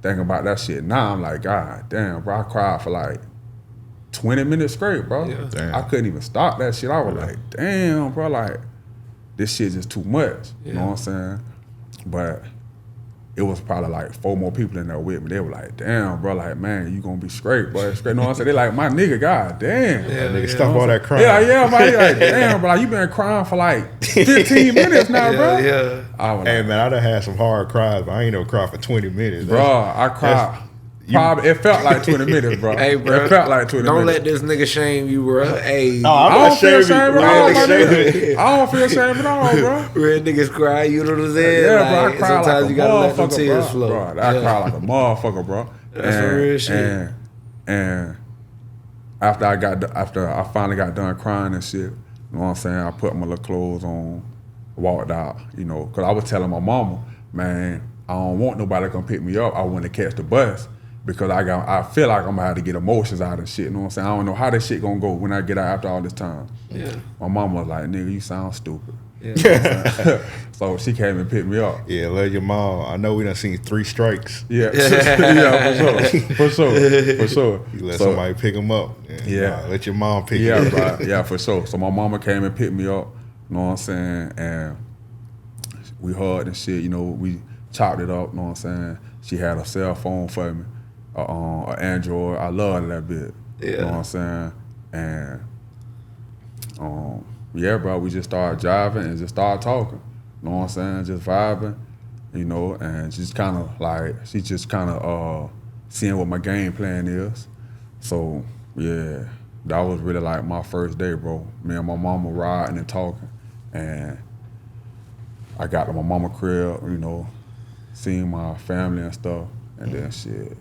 Thinking about that shit now, I'm like, God damn, bro, I cried for like 20 minutes straight, bro. Yeah. Damn. I couldn't even stop that shit. I was like, damn, bro, like, this shit just too much. Yeah. You know what I'm saying? But it was probably like 4 more people in there with me. They were like, damn, bro, like, man, you gonna be straight, boy. Straight. You know what I'm saying? They like, my nigga, god damn. Yeah, nigga, stop all that crying. Yeah, man, like, damn, bro, like, you been crying for like 15 minutes now, bro. Yeah. Hey, man, I done had some hard cries, but I ain't no cry for 20 minutes. Bro, I cried. Probably, it felt like 20 minutes, bro. Hey, bro. It felt like 20 don't minutes. Don't let this nigga shame you, bro. Hey. No, I don't feel shame at all, my nigga. I don't feel shame at all, bro. Real niggas cry, you know what I'm saying? Yeah, like, bro, I cry sometimes like you gotta let them motherfucker, tears flow. Bro, I cry like a motherfucker, bro. That's some real shit. And after I finally got done crying and shit, you know what I'm saying? I put my little clothes on, walked out, you know, because I was telling my mama, man, I don't want nobody to come pick me up. I want to catch the bus. Because I feel like I'm gonna have to get emotions out of shit, you know what I'm saying? I don't know how this shit gonna go when I get out after all this time. Yeah. My mama was like, nigga, you sound stupid. Yeah. You know so she came and picked me up. Yeah, love your mom. I know we done seen 3 strikes. Yeah, yeah, for sure. You let somebody pick them up. Yeah. Let your mom pick you up. Right. Yeah, for sure. So my mama came and picked me up, you know what I'm saying? And we hugged and shit, you know, we chopped it up, you know what I'm saying? She had a cell phone for me. An Android, I love that bit. Yeah. You know what I'm saying? And yeah, bro, we just started driving and just started talking. You know what I'm saying? Just vibing, you know, and she's kind of seeing what my game plan is. So yeah, that was really like my first day, bro. Me and my mama riding and talking, and I got to my mama crib, you know, seeing my family and stuff, and then shit.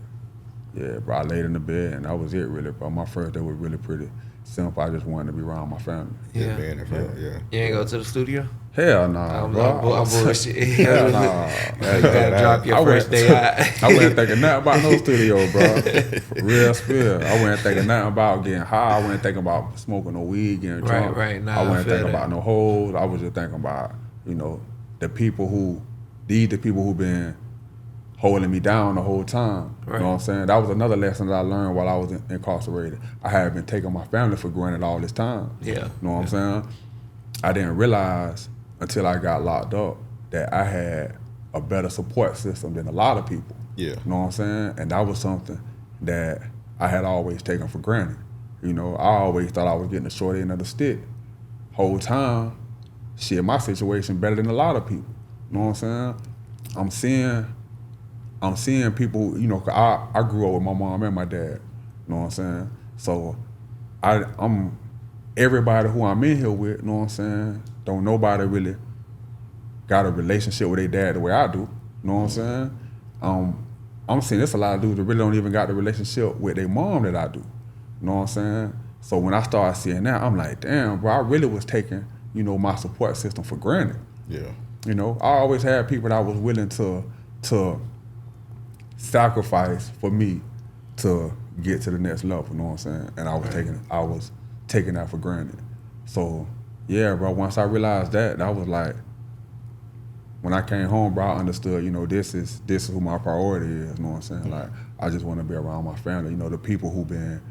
Yeah, bro, I laid in the bed, and that was it, really, bro. My first day was really pretty simple. I just wanted to be around my family. Yeah. You ain't go to the studio? Hell nah, bro. I'm bullshit. Hell nah. You gotta drop your first day out. I wasn't thinking nothing about no studio, bro. Real spill. I wasn't thinking nothing about getting high. I wasn't thinking about smoking no weed, getting drunk. Right. Nah, I wasn't thinking about no hoes. I was just thinking about, you know, the people who been holding me down the whole time. Right. You know what I'm saying? That was another lesson that I learned while I was incarcerated. I had been taking my family for granted all this time. Yeah. You know what I'm saying? I didn't realize until I got locked up that I had a better support system than a lot of people. Yeah. You know what I'm saying? And that was something that I had always taken for granted. You know, I always thought I was getting the short end of the stick. Whole time, shit, my situation better than a lot of people. You know what I'm saying? I'm seeing I'm seeing people, you know, 'cause I grew up with my mom and my dad. You know what I'm saying? So I'm everybody who I'm in here with, you know what I'm saying? Don't nobody really got a relationship with their dad the way I do. You know what I'm saying? I'm seeing this a lot of dudes that really don't even got the relationship with their mom that I do. You know what I'm saying? So when I started seeing that, I'm like, damn, bro, I really was taking, you know, my support system for granted. Yeah. You know, I always had people that was willing to sacrifice for me to get to the next level, you know what I'm saying? And I was taking that for granted. So yeah, bro, once I realized that was like, when I came home, bro, I understood, you know, this is who my priority is, you know what I'm saying? Like, I just want to be around my family, you know, the people who been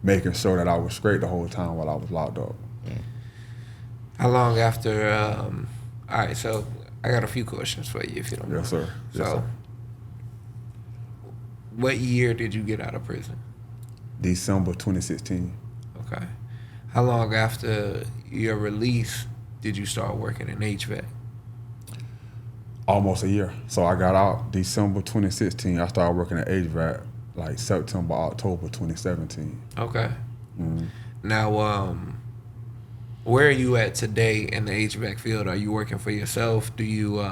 making sure that I was straight the whole time while I was locked up. How long after, all right, so I got a few questions for you if you don't mind. Yes, sir. So, Yes, sir. what year did you get out of prison? December 2016. Okay. How long after your release did you start working in HVAC? Almost a year. So I got out December 2016. I started working at HVAC like September, October 2017. Okay. Mm-hmm. Now, where are you at today in the HVAC field? Are you working for yourself? Do you,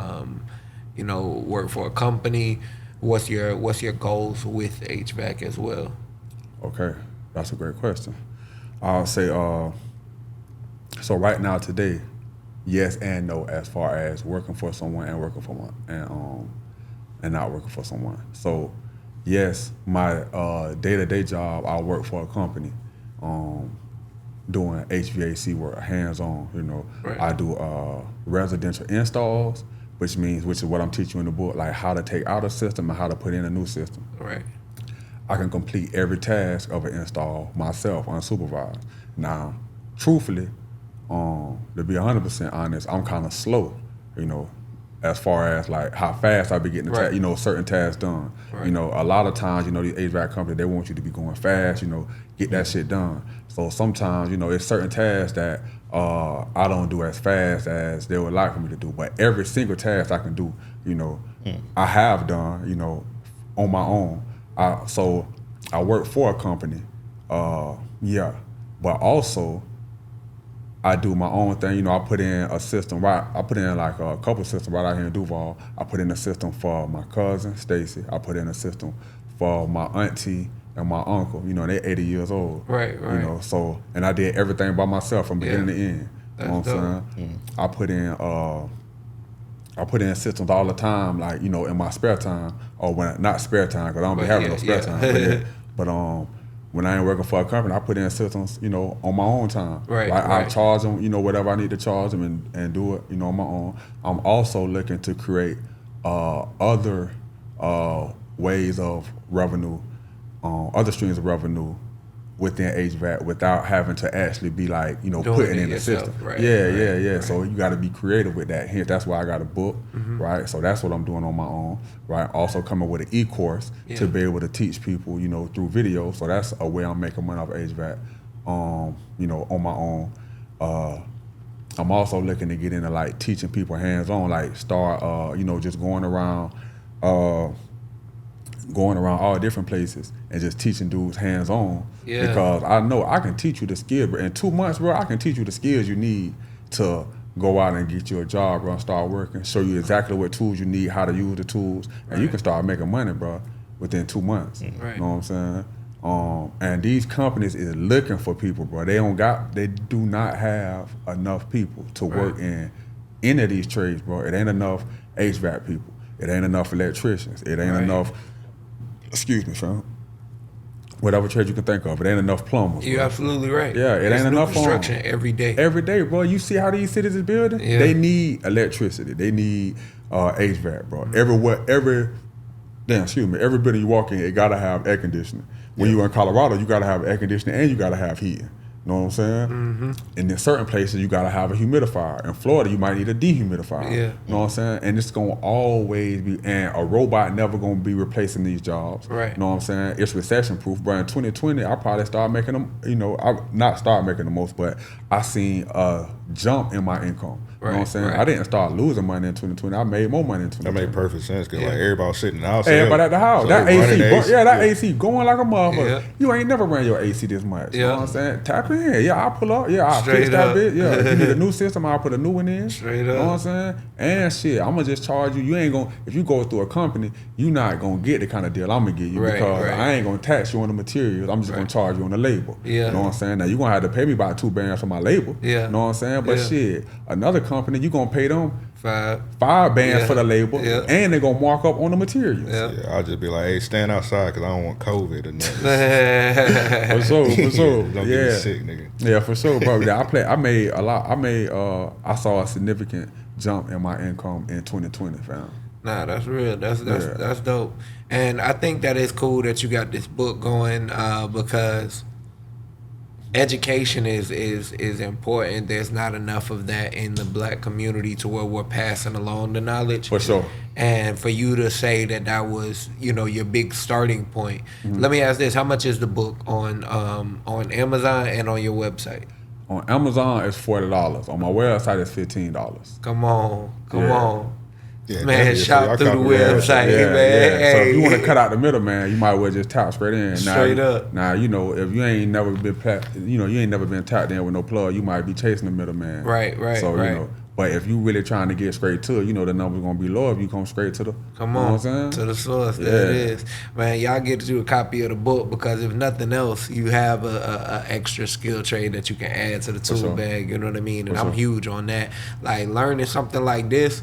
you know, work for a company? What's your goals with HVAC as well? Okay, that's a great question. I'll say, so right now today, yes and no as far as working for someone and working for one and not working for someone. So yes, my day-to-day job, I work for a company doing HVAC work, hands-on, you know. Right. I do residential installs, which is what I'm teaching in the book, like how to take out a system and how to put in a new system. Right. I can complete every task of an install myself, unsupervised. Now, truthfully, to be 100% honest, I'm kind of slow, you know, as far as like how fast I be getting the you know, certain tasks done. Right. You know, a lot of times, you know, these HVAC companies, they want you to be going fast, you know, get that shit done. So sometimes, you know, it's certain tasks that I don't do as fast as they would like for me to do. But every single task I can do, you know, I have done, you know, on my own. So I work for a company, yeah, but also I do my own thing. You know, I put in a system, right? I put in like a couple systems right out here in Duval. I put in a system for my cousin, Stacy. I put in a system for my auntie and my uncle. You know, they're 80 years old. Right. You know, so, and I did everything by myself from beginning to end. That's you know what I'm saying? I put in systems all the time, like, you know, in my spare time, or when not spare time, because I don't be having no spare time. But when I ain't working for a company, I put in systems, you know, on my own time. Right. Like I charge them, you know, whatever I need to charge them and do it, you know, on my own. I'm also looking to create other ways of revenue, other streams of revenue within HVAC without having to actually be like, you know, putting in the system. Right. Yeah. So you got to be creative with that. Hence, that's why I got a book, right? So that's what I'm doing on my own, right? Also coming with an e-course to be able to teach people, you know, through video. So that's a way I'm making money off HVAC, you know, on my own. I'm also looking to get into like teaching people hands-on, like start, you know, just going around all different places and just teaching dudes hands-on. Yeah. Because I know I can teach you the skills, bro. In 2 months, bro, I can teach you the skills you need to go out and get you a job, bro, and start working, show you exactly what tools you need, how to use the tools, and you can start making money, bro, within 2 months. Right. You know what I'm saying? And these companies is looking for people, bro. They do not have enough people to work in any of these trades, bro. It ain't enough HVAC people. It ain't enough electricians. It ain't enough, excuse me, fam, whatever trade you can think of. It ain't enough plumbers. You're absolutely right. Yeah, it ain't enough construction every day. Every day, bro. You see how these cities is building? Yeah. They need electricity. They need HVAC, bro. Every building you walk in, it gotta have air conditioning. When you in Colorado, you gotta have air conditioning and you gotta have heating. You know what I'm saying? And in certain places, you gotta have a humidifier. In Florida, you might need a dehumidifier. Yeah. You know what I'm saying? And it's gonna always be, and a robot never gonna be replacing these jobs. Right. You know what I'm saying? It's recession proof. But in 2020, I probably start making them, you know, I not start making the most, but I seen jump in my income. You know what I'm saying? Right. I didn't start losing money in 2020. I made more money in That 2020. made perfect sense because like everybody was sitting out. Everybody at the house. So That they running AC, the AC. AC going like a motherfucker. Yeah. You ain't never ran your AC this much. You know what I'm saying? Tap in. Yeah, I'll pull up. Yeah, I'll Straight fix that up. bit. Yeah, if you need a new system, I'll put a new one in. Straight You know up. what I'm saying? And shit, I'm gonna just charge you. You ain't gonna, if you go through a company, you not gonna get the kind of deal I'm gonna give you Right, because right. I ain't gonna tax you on the materials. I'm just gonna charge you on the labor. Yeah. You know what I'm saying? Now you gonna have to pay me about $2 for my labor. Yeah. You know what I'm saying? But shit, another company, you gonna pay them $5. $5 for the labor, Yeah. and they gonna mark up on the materials. Yeah. Yeah, I'll just be like, hey, stand outside because I don't want COVID or nothing. For sure, for sure. Don't get me sick, nigga. Yeah, for sure, bro. Yeah, I made a lot. I saw a significant jump in my income in 2020, fam. Nah, that's real. That's dope. And I think that it's cool that you got this book going because education is important. There's not enough of that in the black community to where we're passing along the knowledge. For sure. And for you to say that was, your big starting point. Let me ask this: how much is the book on Amazon and on your website? On Amazon, it's $40. On my website, it's $15. Come on. Yeah, Man, definitely. shop So y'all through the copy that. website, Yeah, man. yeah. So if you want Hey. to cut out the middleman, you might well just tap straight in. Straight up. Now if you ain't never been, you ain't never been tapped in with no plug, you might be chasing the middleman. Right, So right. but if you really trying to get straight to it, the number's gonna be low if you come straight to the. Come you know on, what I'm saying? to the source. Yeah. There it is, man. Y'all get to do a copy of the book because if nothing else, you have a extra skill trade that you can add to the tool sure. bag. You know what I mean? And For I'm sure. huge on that. Like learning something like this.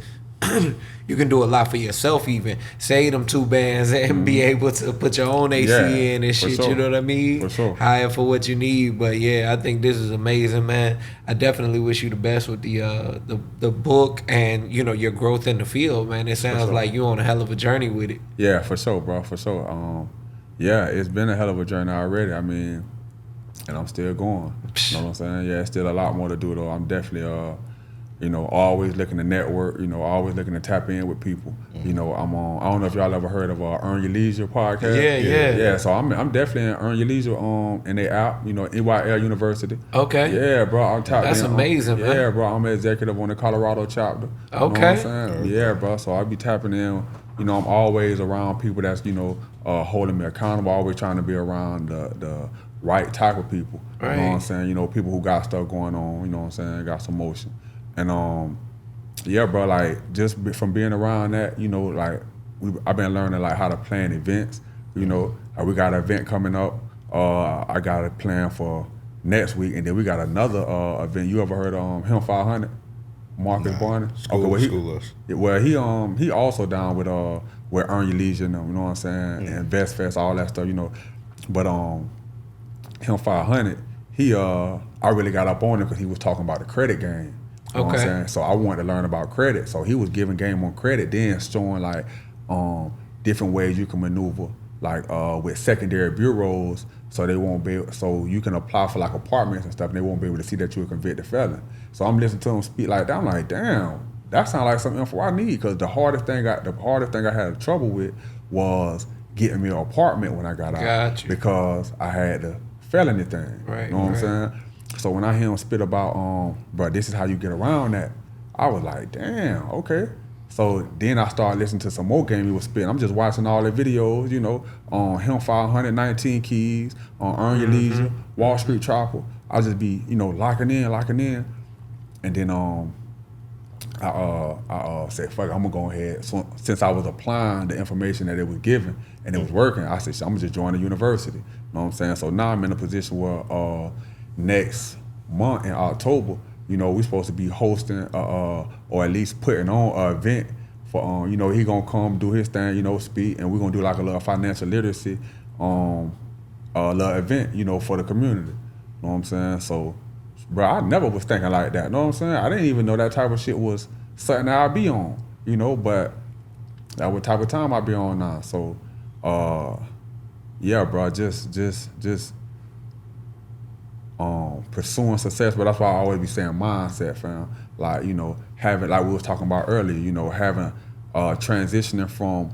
You can do a lot for yourself, even save them $2 and be able to put your own AC Yeah, in and for shit. sure. You know what I mean? For sure. Hire for what you need. But yeah, I think this is amazing, man. I definitely wish you the best with the book and your growth in the field, man. It sounds sure. like you're on a hell of a journey with it. Yeah, for sure, bro. For sure. Yeah, it's been a hell of a journey already. I mean, and I'm still going. You know what I'm saying? Yeah, still a lot more to do though. I'm definitely always looking to network, always looking to tap in with people. I'm on, I don't know if y'all ever heard of Earn Your Leisure podcast. Yeah. So I'm definitely in Earn Your Leisure in their app, NYL University. Okay. Yeah, bro. I'm tapped That's in. amazing, man. Yeah, bro. I'm an executive on the Colorado chapter. You know what Okay. I'm saying? Yeah, bro. So I be tapping in. I'm always around people that's, holding me accountable, always trying to be around the right type of people. You know what I'm Right. saying? People who got stuff going on, you know what I'm saying, got some motion. And yeah, bro, like just from being around that, I've been learning like how to plan events. We got an event coming up. I got a plan for next week, and then we got another event. You ever heard of him 500? Marcus Barney? School us. He also down with Earn Your Leisure, you know what I'm saying, and Vest Fest, all that stuff, But him 500, I really got up on him because he was talking about the credit game. You know what I'm Okay. saying? So I wanted to learn about credit. So he was giving game on credit, then showing like different ways you can maneuver, like with secondary bureaus, so they won't be so you can apply for like apartments and stuff, and they won't be able to see that you're a convicted felon. So I'm listening to him speak like that. I'm like, damn, that sounds like some info I need, because the hardest thing I had trouble with was getting me an apartment when I got out, Got you. because I had the felony thing. Right, You know what I'm right. saying? So when I hear him spit about, bro, this is how you get around that, I was like, damn, okay. So then I started listening to some more game he was spitting. I'm just watching all the videos, on him 519 keys, on Earn Your Leisure, Wall Street Chopper. I'll just be, locking in. And then I said, fuck it, I'm gonna go ahead. So since I was applying the information that it was given and it was working, I said, I'm gonna just join the university. You know what I'm saying? So now I'm in a position where next month in October, we're supposed to be hosting or at least putting on an event for he gonna come do his thing, speak, and we're gonna do like a little financial literacy little event, for the community. You know what I'm saying? So, bro, I never was thinking like that. You know what I'm saying? I didn't even know that type of shit was something that I'd be on, but that what type of time I be on now. So, yeah, bro, just pursuing success, but that's why I always be saying mindset, fam. Like, having, like we was talking about earlier, having transitioning from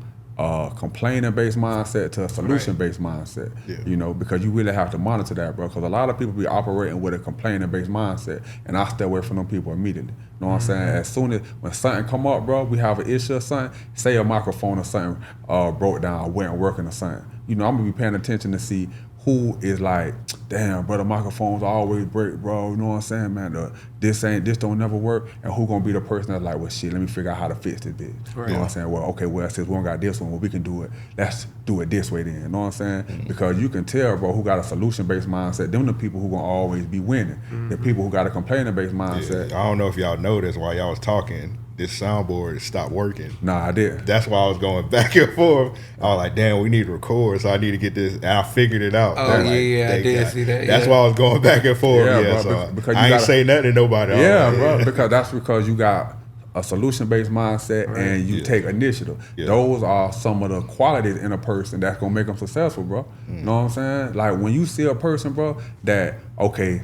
complaining-based mindset to a solution-based mindset. Yeah. You know, because you really have to monitor that, bro. Because a lot of people be operating with a complaining-based mindset, and I stay away from them people immediately. You know what I'm saying? As soon as when something come up, bro, we have an issue or something. Say a microphone or something broke down, or wasn't working or something. You know, I'm gonna be paying attention to see who is like, damn, bro, the microphones always break, bro. You know what I'm saying, man? This don't never work. And who gonna be the person that's like, well, shit, let me figure out how to fix this bitch. Right. You know what I'm saying? Well, okay, well, since we don't got this one, well, we can do it. Let's do it this way then. You know what I'm saying? Because you can tell, bro, who got a solution-based mindset, them the people who gonna always be winning. The people who got a complaining-based mindset. I don't know if y'all noticed while y'all was talking, this soundboard stopped working. Nah, I did. That's why I was going back and forth. I was like, damn, we need to record, so I need to get this. And I figured it out. Oh, Like, I did see that. That's yeah. why I was going back and forth. Yeah, Yeah, bro, so because I you ain't say nothing to nobody. Yeah, Like, bro, because you got a solution-based mindset and you take initiative. Yeah. Those are some of the qualities in a person that's gonna make them successful, bro. You know what I'm saying? Like when you see a person, bro, that okay,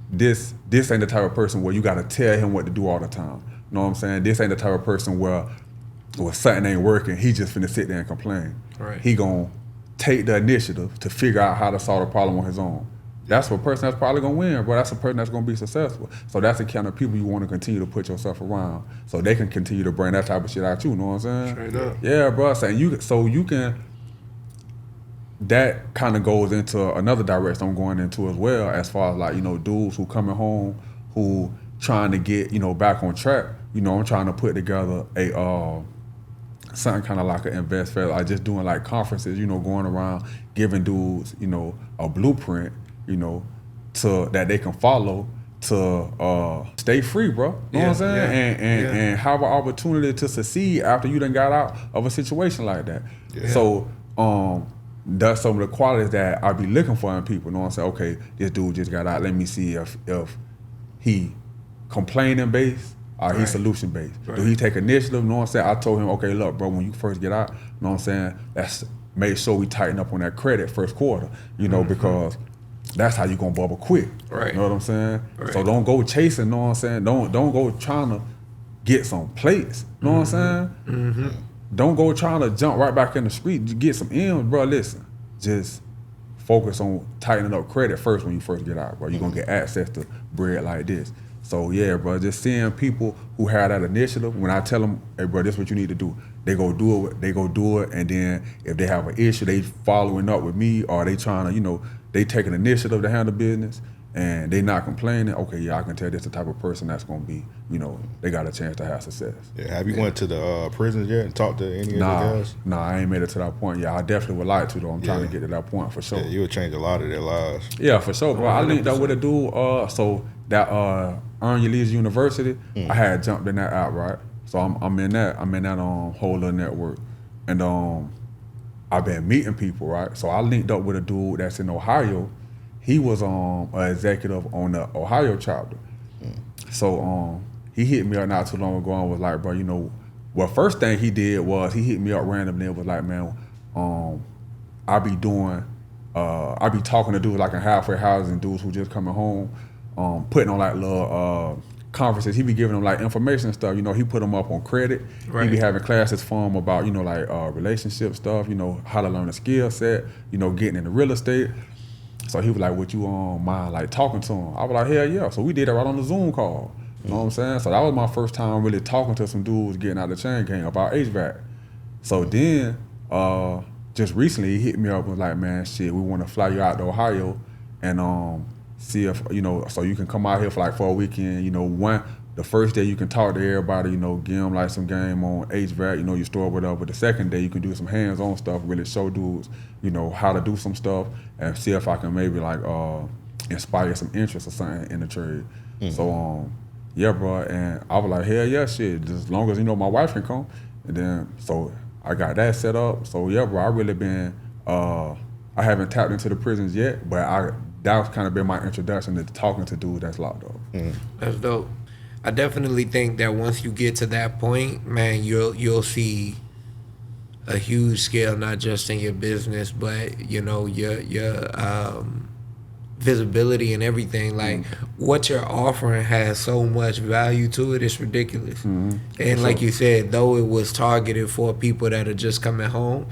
this ain't the type of person where you gotta tell him what to do all the time. You know what I'm saying? This ain't the type of person where something ain't working, he just finna sit there and complain. Right. He gonna take the initiative to figure out how to solve the problem on his own. That's a person that's probably gonna win, bro. That's a person that's gonna be successful. So that's the kind of people you want to continue to put yourself around, so they can continue to bring that type of shit out you. You know what I'm saying? Straight up. Yeah, bro. So you can. That kind of goes into another direction I'm going into as well, as far as like, you know, dudes who coming home who trying to get, you know, back on track. You know, I'm trying to put together a something kind of like an invest fair, like just doing like conferences, you know, going around giving dudes, you know, a blueprint, you know, to that they can follow to stay free, bro. You know what I'm saying? And have an opportunity to succeed after you done got out of a situation like that. Yeah. So that's some of the qualities that I be looking for in people. You know what I'm saying? Okay, this dude just got out. Let me see if he complaining based or he solution based. Right. Do he take initiative? You know what I'm saying? I told him, okay, look, bro, when you first get out, you know what I'm saying? Let's make sure we tighten up on that credit first quarter, you know, because that's how you gonna bubble quick. Right. You know what I'm saying? Right. So don't go chasing, you know what I'm saying? Don't go trying to get some plates. You know what I'm saying? Don't go trying to jump right back in the street to get some M's, bro. Listen, just focus on tightening up credit first when you first get out, bro. You're gonna get access to bread like this. So yeah, bro, just seeing people who have that initiative, when I tell them, hey bro, this is what you need to do, they go do it, and then if they have an issue, they following up with me, or they trying to, you know, they take an initiative to handle business, and they not complaining, okay, yeah, I can tell this the type of person that's gonna be, you know, they got a chance to have success. Yeah, have you went to the prisons yet and talked to any of the guys? Nah, I ain't made it to that point. Yeah, I definitely would like to though. I'm trying to get to that point for sure. Yeah, you would change a lot of their lives. Yeah, for sure, bro. I linked up with a dude, so that Earn Your Leisure University, I had jumped in that app, right? So I'm in that whole little network. And I've been meeting people, right? So I linked up with a dude that's in Ohio. He was an executive on the Ohio chapter. So he hit me up not too long ago and was like, bro, you know, well, first thing he did was he hit me up randomly and was like, man, I be talking to dudes like in halfway houses and dudes who just coming home, putting on like little conferences. He be giving them like information and stuff. You know, he put them up on credit. Right. He be having classes for them about, you know, like relationship stuff, you know, how to learn a skill set, you know, getting into real estate. So he was like, would you mind like talking to him? I was like, hell yeah. So we did it right on the Zoom call. You know what I'm saying? So that was my first time really talking to some dudes getting out of the chain gang about HVAC. So then, just recently he hit me up and was like, man, shit, we want to fly you out to Ohio and see if, you know, so you can come out here for a weekend, you know, the first day you can talk to everybody, you know, give them like some game on HVAC, you know, your store, whatever. But the second day you can do some hands-on stuff, really show dudes, you know, how to do some stuff and see if I can maybe like inspire some interest or something in the trade. So, yeah, bro, and I was like, hell yeah, shit, just as long as, you know, my wife can come. And then, so I got that set up. So, yeah, bro, I really been, I haven't tapped into the prisons yet, but that's kind of been my introduction to talking to dudes that's locked up. That's dope. I definitely think that once you get to that point, man, you'll see a huge scale, not just in your business, but you know your visibility and everything. Like what you're offering has so much value to it. It's ridiculous. And like you said, though it was targeted for people that are just coming home,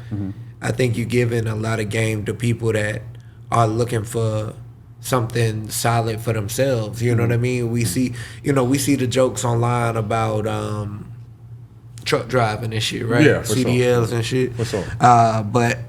I think you're giving a lot of game to people that are looking for something solid for themselves. You know what I mean? We see, we see the jokes online about truck driving and shit, right? Yeah, for CDLs sure. and shit. For sure. But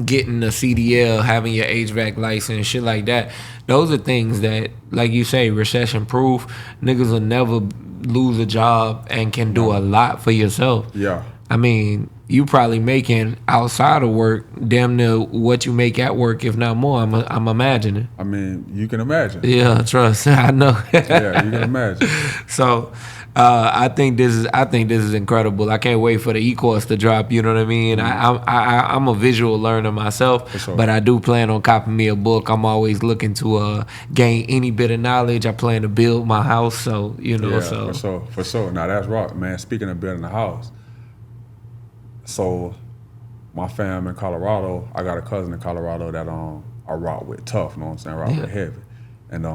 getting a CDL, having your HVAC license, shit like that, those are things that, like you say, recession proof. Niggas will never lose a job and can do a lot for yourself. Yeah. I mean, you probably making outside of work damn near what you make at work, if not more. I'm imagining. I mean, you can imagine. Yeah, trust. I know. Yeah, you can imagine. So, I think this is incredible. I can't wait for the e-course to drop. You know what I mean? I'm a visual learner myself, For sure. but I do plan on copying me a book. I'm always looking to gain any bit of knowledge. I plan to build my house, so Yeah, So for sure. Now that's right, man. Speaking of building a house, so my fam in Colorado, I got a cousin in Colorado that I rock with tough, you know what I'm saying? Rock with heavy. And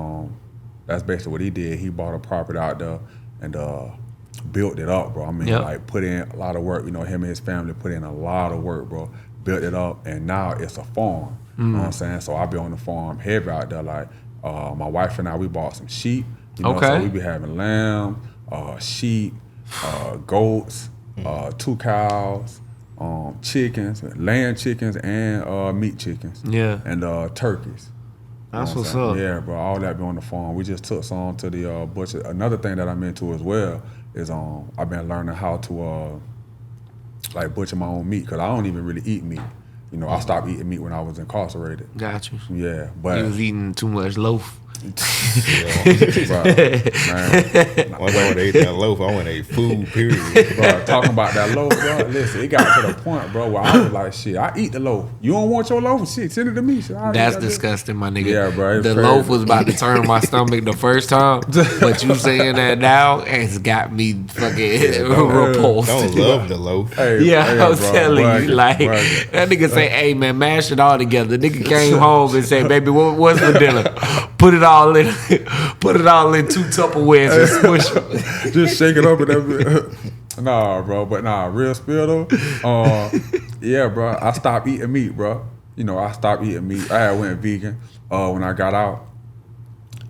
that's basically what he did. He bought a property out there and built it up, bro. I mean, like put in a lot of work, him and his family put in a lot of work, bro. Built it up and now it's a farm. You know what I'm saying? So I be on the farm heavy out there. Like my wife and I, we bought some sheep. So we be having lamb, sheep, goats, 2 cows, chickens, laying chickens and meat chickens. Yeah. And turkeys. That's what's saying? up. Yeah, bro, all that be on the farm. We just took some to the butcher. Another thing that I'm into as well is I've been learning how to like butcher my own meat because I don't even really eat meat. I stopped eating meat when I was incarcerated. Got you. Yeah, but You was eating too much loaf. bro, man, Once I would ate that loaf, I went ate food, period. bro, talking about that loaf, bro. Listen, it got to the point, bro, where I was like, shit, I eat the loaf. You don't want your loaf? Shit, send it to me. Shit, That's disgusting, my nigga. Yeah, bro, it's The crazy. loaf was about to turn my stomach the first time, but you saying that now has got me fucking repulsed. Don't love the loaf. Hey, Yeah, hey, I was bro, telling bugging, you, like bugging. that nigga say, "Hey man, mash it all together." Nigga came home and said, "Baby, what's for dinner?" Put it all in 2 Tupperwares and smush it. Just shake it up and everything. Nah, bro, but real spill though. Yeah, bro, I stopped eating meat, bro. I stopped eating meat. I had went vegan. When I got out,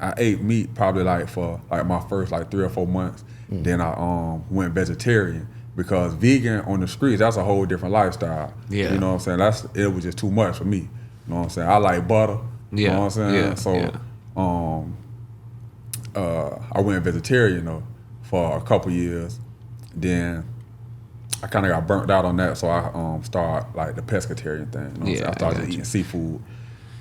I ate meat probably for my first 3 or 4 months. Then I went vegetarian because vegan on the streets, that's a whole different lifestyle. Yeah. You know what I'm saying? It was just too much for me. You know what I'm saying? I like butter. You know what I'm saying? Yeah, So yeah. I went vegetarian though for a couple years. Then I kind of got burnt out on that, so I started the pescatarian thing. You know what I'm saying? I started just eating seafood.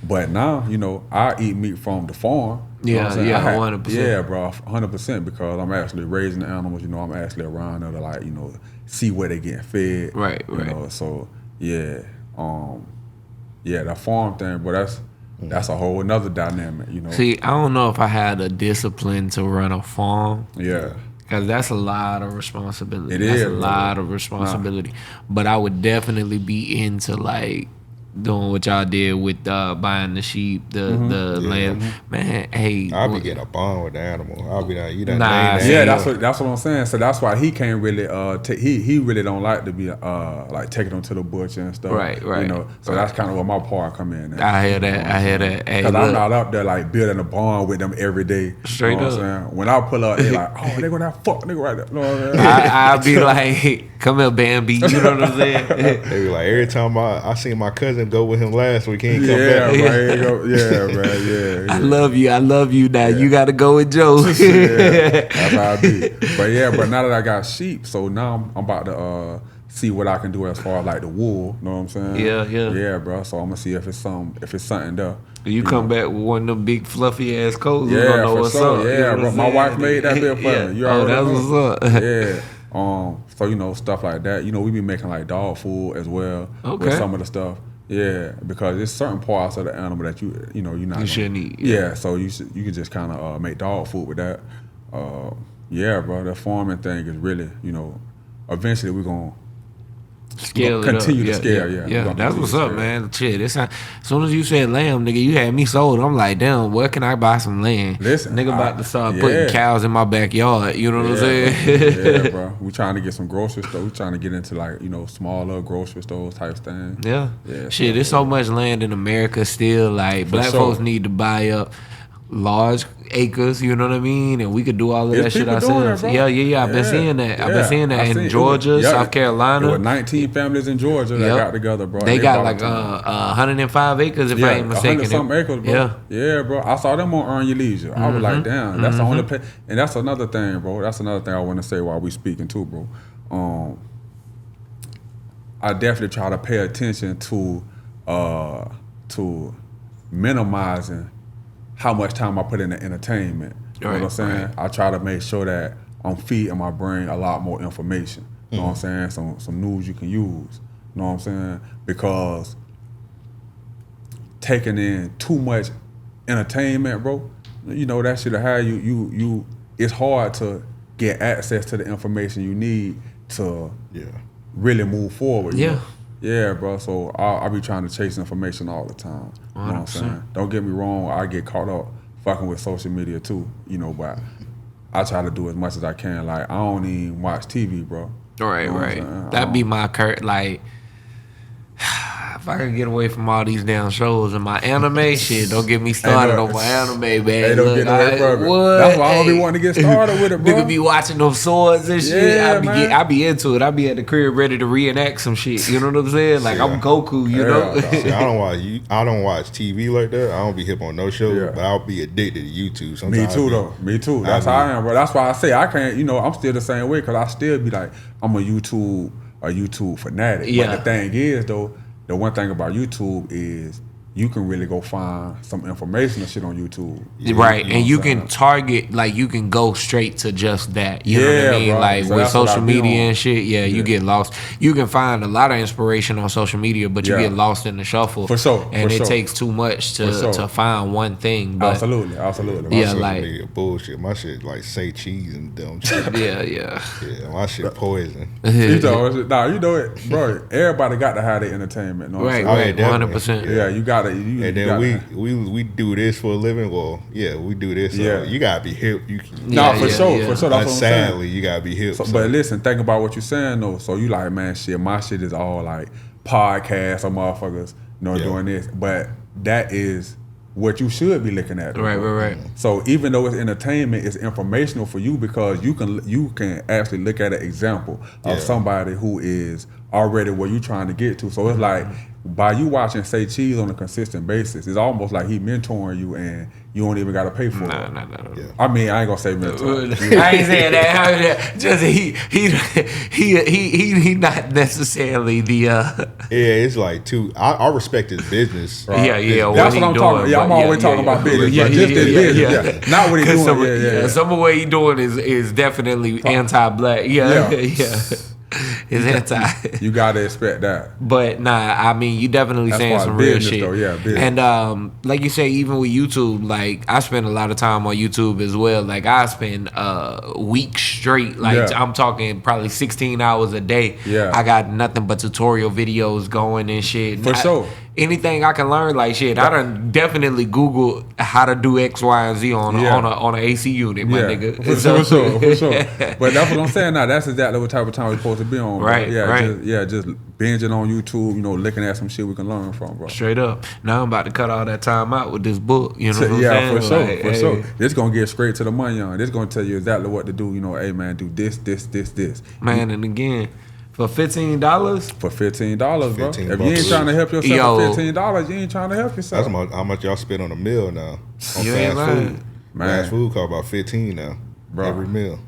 But now, I eat meat from the farm. You know what I'm saying? 100%. Yeah, bro, 100% because I'm actually raising the animals. I'm actually around there to see where they getting fed. Right. So yeah, the farm thing, but that's a whole another dynamic. See, I don't know if I had the discipline to run a farm. Yeah. Because that's a lot of responsibility. It that's is, a lot of responsibility. But I would definitely be into doing what y'all did with buying the sheep, the lamb. Man, hey. I'll be getting a bond with the animal. I'll be like, you done Nah, named that. Yeah, that's what I'm saying. So that's why he can't really he really don't like to be taking them to the butcher and stuff. Right. So that's kind of where my part come in. I hear that. Hey, Because I'm look, not up there building a bond with them every day. Straight you know up. What I'm saying? When I pull up, they oh, they gonna have fuck nigga right there. You know what I'm saying? I'll be like, come here, Bambi. You know what I'm saying? They be like, every time I seen my cousin go with him last week, he ain't come Yeah, back. right. Yeah, man. Yeah. I love you now. You got to go with Joe. Yeah, that's how I be. But now that I got sheep, so now I'm about to see what I can do as far as the wool. Know what I'm saying? Yeah. Yeah, bro. So I'm gonna see if it's something there. You come back with one of them big fluffy ass coats. Yeah, you gonna know for what's sure. up. Yeah, You know bro. what I'm My saying? wife made that bit for me. You already that's know. what's up. Yeah. So stuff like that. We be making dog food as well with Okay. some of the stuff. Yeah, because there's certain parts of the animal that you're not You shouldn't eat. Yeah, so you can just kind of make dog food with that. Yeah, bro. The farming thing is really eventually we're gonna Scale it up. Continue to scale, yeah. Yeah, We're gonna that's continue what's to up, scale. man. Shit, as soon as you said lamb, nigga, you had me sold. I'm like, damn, where can I buy some land? Listen, nigga about to start yeah. putting cows in my backyard. You know what I'm saying? Yeah, bro. We trying to get some grocery stores. We trying to get into like, smaller grocery stores type thing. Yeah. Yeah, Shit, there's so much land in America still. Like, black sure. folks need to buy up large acres, you know what I mean? And we could do all of There's that shit people doing ourselves. that, bro. Yeah. I've been seeing that. I've been seeing that in it Georgia, was- South Carolina. There were 19 families in Georgia that Yep. got together, bro. They got bought like a ton. 105 acres, if I ain't mistaken. 100-something acres, bro. Yeah. Yeah, bro. I saw them on Earn Your Leisure. I was like, damn, that's the only place. And that's another thing, bro. That's another thing I want to say while we speaking too, bro. I definitely try to pay attention to minimizing how much time I put in the entertainment. You know what I'm saying? Right. I try to make sure that I'm feeding my brain a lot more information. You know what I'm saying? Some news you can use. You know what I'm saying? Because taking in too much entertainment, bro, that shit will have you it's hard to get access to the information you need to really move forward. you Yeah. know? Yeah, bro. So I be trying to chase information all the time. You know what I'm 100%. saying? Don't get me wrong, I get caught up fucking with social media too, but I try to do as much as I can. Like, I don't even watch TV, bro. Right, You know what I'm right. saying? That'd be my like. If I could get away from all these damn shows and my anime shit, don't get me started look, on my anime, man. They don't get away from it. What? That's why I don't be Hey. wanting to get started with it, bro. Nigga be watching those swords and shit. Yeah, I be into it. I be at the crib ready to reenact some shit. You know what I'm saying? Like, I'm Goku, you know? Yeah, See, I don't watch TV like that. I don't be hip on no show, Yeah. but I'll be addicted to YouTube. Me Sometimes too, though. Me too. That's how I am, bro. That's why I say I can't. I'm still the same way because I still be like, I'm a YouTube fanatic. Yeah. But the thing is, though, the one thing about YouTube is you can really go find some information and shit on YouTube. Right, know and you what I'm can target, like, you can go straight to just that. You know what Yeah, I mean? bro. Like, So with that's what social I be media on. and shit, you get lost. You can find a lot of inspiration on social media, but you Yeah. get lost in the shuffle. For sure, And for it sure. takes too much to, For sure. to find one thing. But Absolutely. My Yeah, social like- media bullshit. My shit like say cheese and dumb shit. yeah. Yeah, my shit poison. it, bro. Everybody got to have their entertainment. Know what I'm Right, saying? yeah, right, definitely. 100%. Yeah, you got to. And then we do this for a living. Well, yeah, we do this. So Yeah. you gotta be hip. Nah, for yeah, sure. yeah. For sure. That's what I'm saying. Sadly, you gotta be hip. So, so- but listen, think about what you're saying though. So you like, man, shit, my shit is all like podcasts or motherfuckers, Yeah. doing this. But that is what you should be looking at. though, Right, bro. right. So even though it's entertainment, it's informational for you because you can actually look at an example of Yeah. somebody who is already where you trying to get to. So it's like by you watching Say Cheese on a consistent basis, it's almost like he mentoring you and you don't even got to pay for it. No. Yeah. I mean, I ain't gonna say mentor. I ain't saying that. Just he not necessarily the Yeah, it's like I respect his business. yeah. That's he what I'm doing, talking. Yeah, but I'm always talking about business. but just his business. Yeah. Not what he doing. Some of what he doing is definitely anti-black. Yeah. It's anti. You gotta expect that. But nah, I mean, you definitely That's saying why some real business, shit. though, yeah, business. And like you say, even with YouTube, like I spend a lot of time on YouTube as well. Like I spend weeks straight. Like Yeah. I'm talking probably 16 hours a day. Yeah. I got nothing but tutorial videos going and shit. For sure. Anything I can learn, like shit, I done definitely Google how to do X, Y, and Z on Yeah. on a AC unit, my nigga. For sure. But that's what I'm saying now. That's exactly what type of time we're supposed to be on, bro. Right, Yeah, right. just binging on YouTube, looking at some shit we can learn from, bro. Straight up. Now I'm about to cut all that time out with this book. You know what I'm Yeah, saying? for sure, Like, for hey. sure. This gonna get straight to the money on. This gonna tell you exactly what to do. Hey man, do this. Man, and again, for $15, For $15, bro. $15 If you ain't trying to help yourself Yo. for $15, you ain't trying to help yourself. That's how much y'all spend on a meal now. On You ain't fast lying. food. Man. Fast food cost about 15 now. Bro. Every meal.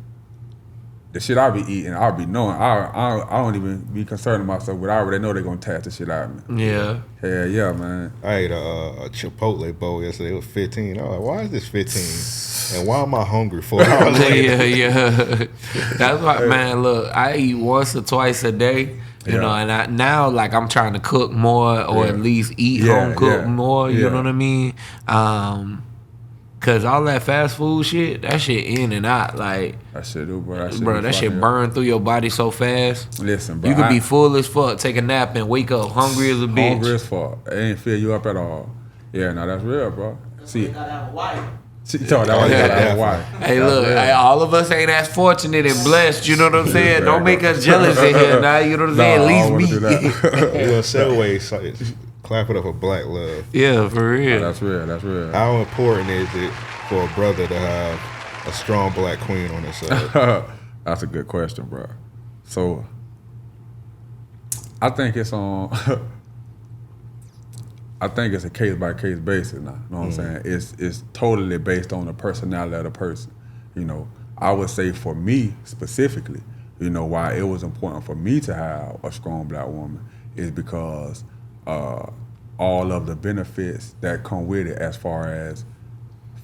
The shit I be eating, I be knowing. I don't even be concerning myself with. I already know they gonna tax the shit out of me. yeah. Hell yeah, man. I ate a Chipotle bowl yesterday. It was 15. I was like, why is this 15? And why am I hungry for it? yeah. That's why, man. Look, I eat once or twice a day. You Yeah. know, and now like I'm trying to cook more, or Yeah. at least eat Yeah, home cook yeah, more. You yeah. know what I mean? Cause all that fast food shit, that shit in and out. Like That shit do, bro. that shit burn through your body so fast. Listen, bro. You could be full as fuck, take a nap, and wake up hungry as a bitch. Hungry as fuck. It ain't fill you up at all. Yeah, no, that's real, bro. That's why you gotta have a wife. She told that you gotta have a wife. Hey, look, all of us ain't as fortunate and blessed. You know what I'm saying? Don't make us jealous in here now. You know what I'm saying? At least me. Little segue, clap it up for Black love. Yeah, for real. That's real. That's real. How important is it for a brother to have a strong Black queen on his side? That's a good question, bro. So, I think it's on. I think it's a case by case basis now. You know what I'm saying? It's totally based on the personality of the person. You know, I would say for me specifically, you know, why it was important for me to have a strong Black woman is because all of the benefits that come with it, as far as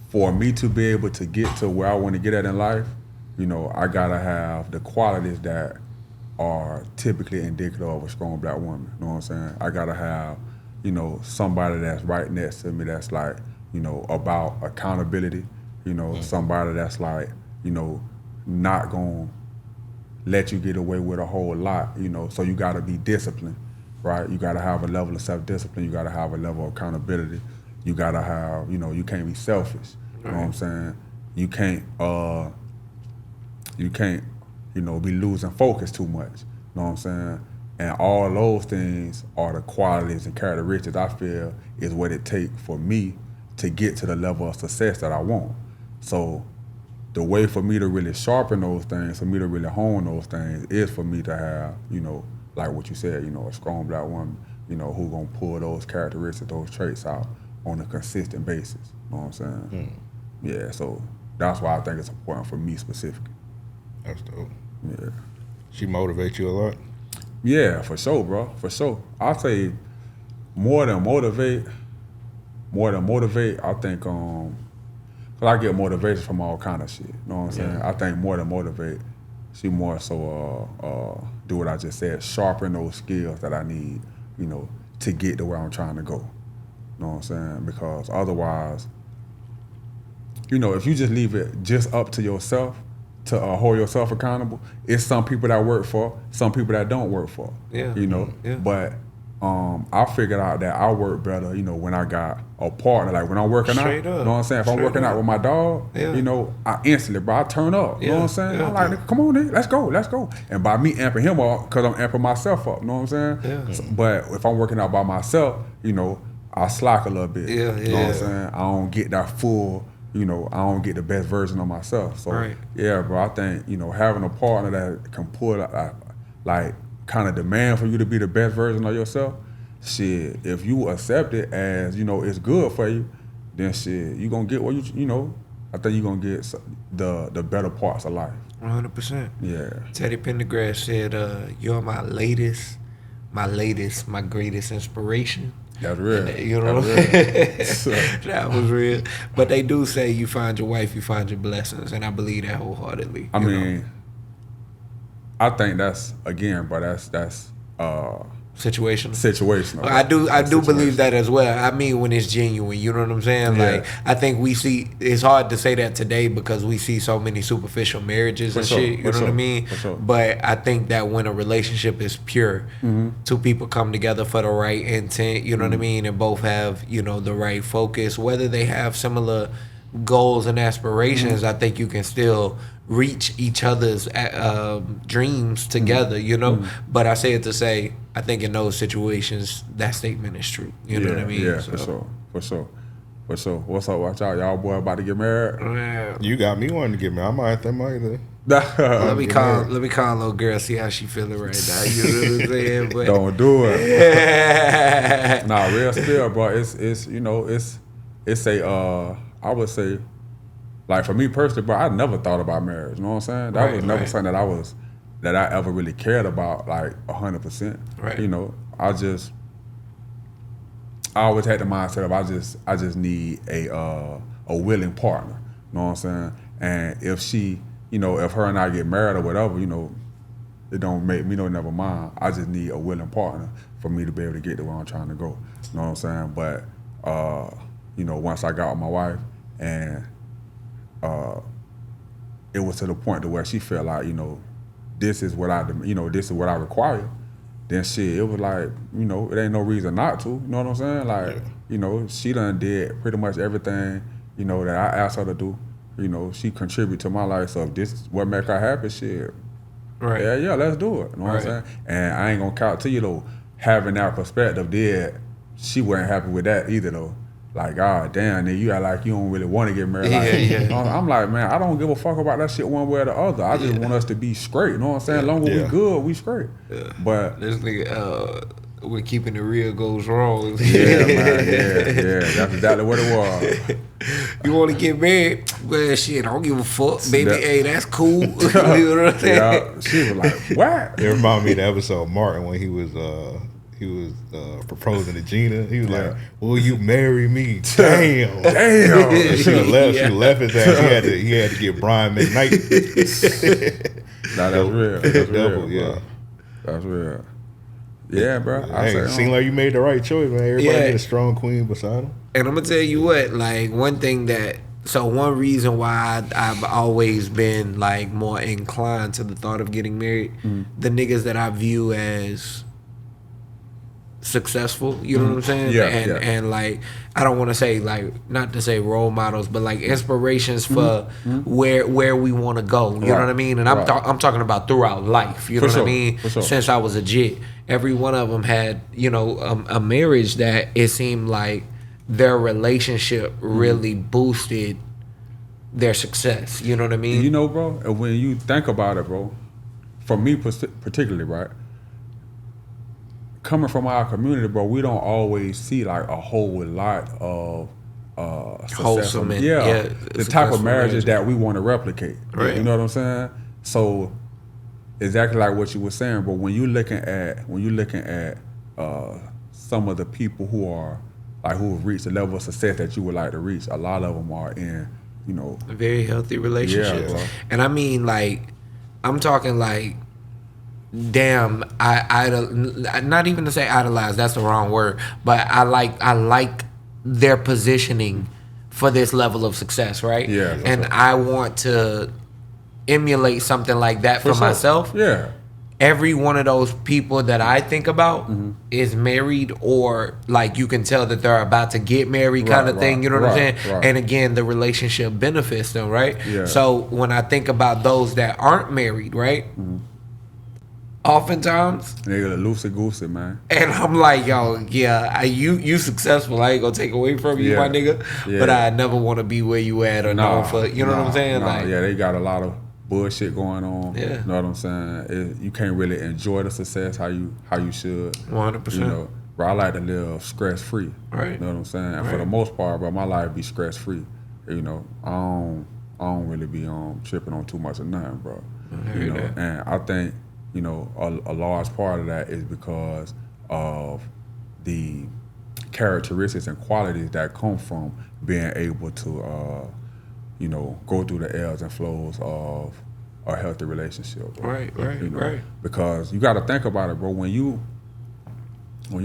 for me to be able to get to where I want to get at in life, you know, I gotta have the qualities that are typically indicative of a strong Black woman. You know what I'm saying? I gotta have, you know, somebody that's right next to me that's like, you know, about accountability, you know, somebody that's like, you know, not gonna let you get away with a whole lot, you know, so you gotta be disciplined, right? You gotta have a level of self-discipline, you gotta have a level of accountability, you gotta have, you know, you can't be selfish, you know what I'm saying? You can't, you know, be losing focus too much, you know what I'm saying? And all those things are the qualities and characteristics I feel is what it takes for me to get to the level of success that I want. So the way for me to really sharpen those things, for me to really hone those things, is for me to have, you know, like what you said, you know, a strong Black woman, you know, who gonna pull those characteristics, those traits out on a consistent basis. You know what I'm saying? Yeah, so that's why I think it's important for me specifically. That's dope. Yeah. She motivates you a lot? Yeah, for sure, bro. For sure. I'll say more than motivate, I think, 'cause I get motivation from all kind of shit. You know what I'm saying? I think more than motivate, she more so do what I just said, sharpen those skills that I need, you know, to get to where I'm trying to go. You know what I'm saying? Because otherwise, you know, if you just leave it just up to yourself, to hold yourself accountable, it's some people that work for, some people that don't work for. Yeah. You know? Yeah. But I figured out that I work better, you know, when I got a partner. Like when I'm working Straight out, up. you know what I'm saying? If I'm Straight working up. out with my dog, Yeah. you know, I instantly, bro, I turn up. You know what I'm saying? Yeah. I'm like, come on, nigga, let's go. And by me amping him up, because I'm amping myself up, you know what I'm saying? Yeah. So, but if I'm working out by myself, you know, I slack a little bit. Yeah, You know what yeah. I'm saying? I don't get that full, you know, I don't get the best version of myself. So, Right. yeah, bro, I think, you know, having a partner that can pull, like, kind of demand for you to be the best version of yourself, shit, if you accept it as, you know, it's good for you, then shit, you gonna get what you know, I think you gonna get the better parts of life. 100%. Yeah. Teddy Pendergrass said, "You're my greatest inspiration." That's real. And, you know, That's real. that was real. But they do say you find your wife, you find your blessings, and I believe that wholeheartedly. I you mean, know? I think that's, again, bro, that's Situational. situational. I do That's believe situational. that as well. I mean, when it's genuine, you know what I'm saying? Yeah. Like, I think we see, it's hard to say that today because we see so many superficial marriages and sure, shit, you for know what I sure, mean? for sure. But I think that when a relationship is pure, two people come together for the right intent, you know what I mean? And both have, you know, the right focus, whether they have similar goals and aspirations, I think you can still reach each other's dreams together, you know. But I say it to say, I think in those situations, that statement is true. You know what I mean? Yeah, So, for sure. What's up? Watch out, y'all boy about to get married. yeah. You got me wanting to get married. I might have to either. Let me get call married. little girl, see how she feeling right now. You know what I'm saying? But Don't do it. Nah, real spill, bro. It's you know, it's a I would say, like for me personally, bro, I never thought about marriage. You know what I'm saying? That Right, was never right. something that I ever really cared about, like 100%. Right. You know, I always had the mindset of I just need a willing partner. You know what I'm saying? And if she, you know, if her and I get married or whatever, you know, it don't make me no never mind. I just need a willing partner for me to be able to get to where I'm trying to go. You know what I'm saying? But you know, once I got with my wife and it was to the point to where she felt like, this is what this is what I require. Then shit, it was like, it ain't no reason not to. You know what I'm saying? Like, she done did pretty much everything, that I asked her to do. She contributed to my life. So if this is what make her happy, shit. Right. Yeah, let's do it. You know what I'm saying? And I ain't gonna count to you though, having that perspective there, she wasn't happy with that either though. Like, God damn, nigga, you act like you don't really want to get married. I'm like, man, I don't give a fuck about that shit one way or the other. I just want us to be straight. You know what I'm saying? As long as we good, we straight. Yeah. But this nigga, when keeping it real goes wrong. Yeah, man, yeah. That's exactly what it was. You want to get married? Well, shit, I don't give a fuck, baby. Hey, that's cool. You know what I'm saying? Yeah, she was like, what? It reminded me of the episode Martin when he was proposing to Gina. He was like, "Will you marry me?" Damn. She left. She left his ass. He had to get Brian McKnight. Nah, that's real. That's Double, real, yeah. That's real. Yeah, bro. Hey, seemed like you made the right choice, man. Everybody had a strong queen beside him. And I'm gonna tell you what, like one reason why I've always been like more inclined to the thought of getting married, the niggas that I view as successful, you know what I'm saying? And like, I don't want to say like, not to say role models, but like inspirations for where we want to go. You know what I mean? And I'm talking about throughout life. You know what I mean? Since I was a jit, every one of them had a marriage that it seemed like their relationship really boosted their success. You know what I mean? Bro, when you think about it, bro, for me particularly, right? Coming from our community, bro, we don't always see like a whole lot of wholesome, the type of marriages that we want to replicate. Right. You know what I'm saying? So exactly like what you were saying, but when you're looking at some of the people who have reached the level of success that you would like to reach, a lot of them are in, very healthy relationships. Yeah, and I mean, like, I'm talking like, damn, not even to say idolize, that's the wrong word, but I like their positioning for this level of success, right? Yeah. And I want to emulate something like that for myself. Yeah. Every one of those people that I think about is married, or like you can tell that they're about to get married kind of thing. You know what I'm saying? Right. And again, the relationship benefits them, right? Yeah. So when I think about those that aren't married, right? Oftentimes, nigga, loosey goosey, man. And I'm like, yo, you successful. I ain't gonna take away from you, my nigga. Yeah. But I never want to be where you at or known for. You know what I'm saying? Like, they got a lot of bullshit going on. Yeah. You know what I'm saying? You can't really enjoy the success how you should. 100%. Bro, I like to live stress free. Right. You know what I'm saying? And for the most part, bro, my life be stress free. I don't really be tripping on too much of nothing, bro. And I think, a large part of that is because of the characteristics and qualities that come from being able to, go through the ebbs and flows of a healthy relationship. Bro. Right. Because you got to think about it, bro. When you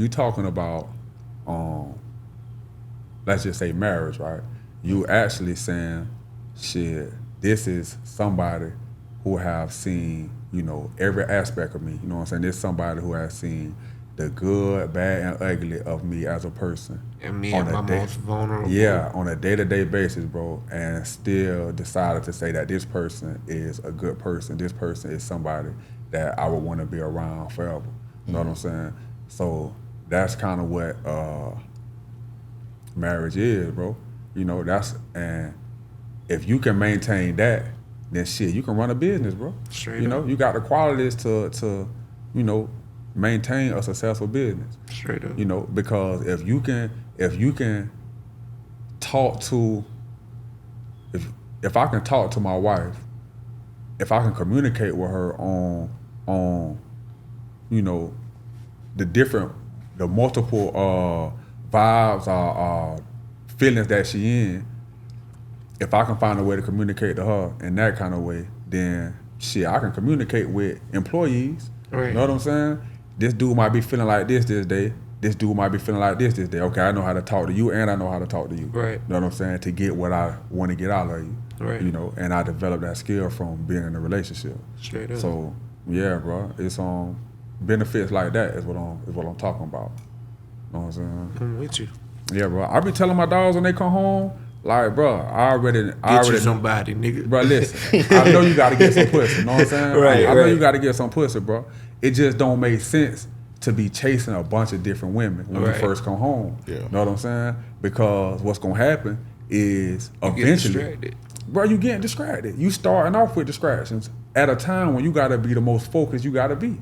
talking about, let's just say marriage, right? You actually saying, shit, this is somebody who have seen, every aspect of me. You know what I'm saying? This is somebody who has seen the good, bad, and ugly of me as a person. And me at my most vulnerable. Yeah, on a day-to-day basis, bro, and still decided to say that this person is a good person. This person is somebody that I would want to be around forever. You know what I'm saying? So that's kind of what marriage is, bro. And if you can maintain that, then shit, you can run a business, bro. Straight up. You got the qualities to maintain a successful business. Straight up. Because if you can talk to, if I can talk to my wife, if I can communicate with her on the multiple vibes or feelings that she in, if I can find a way to communicate to her in that kind of way, then shit, I can communicate with employees. Right. You know what I'm saying? This dude might be feeling like this day. this dude might be feeling like this day. Okay, I know how to talk to you, and I know how to talk to you. Right. You know what I'm saying? To get what I want to get out of you. Right. You know, and I developed that skill from being in a relationship. Straight up. So yeah, bro, it's benefits like that is what I'm talking about. You know what I'm saying? I'm with you. Yeah, bro. I be telling my dogs when they come home, like, bro, I already you somebody, nigga. Bro, listen, I know you got to get some pussy. You know what I'm saying? Right, I know right. you got to get some pussy, bro. It just don't make sense to be chasing a bunch of different women when you first come home. Yeah. You know what I'm saying? Because what's gonna happen is eventually, bro, you getting distracted. You starting off with distractions at a time when you gotta be the most focused you gotta be. You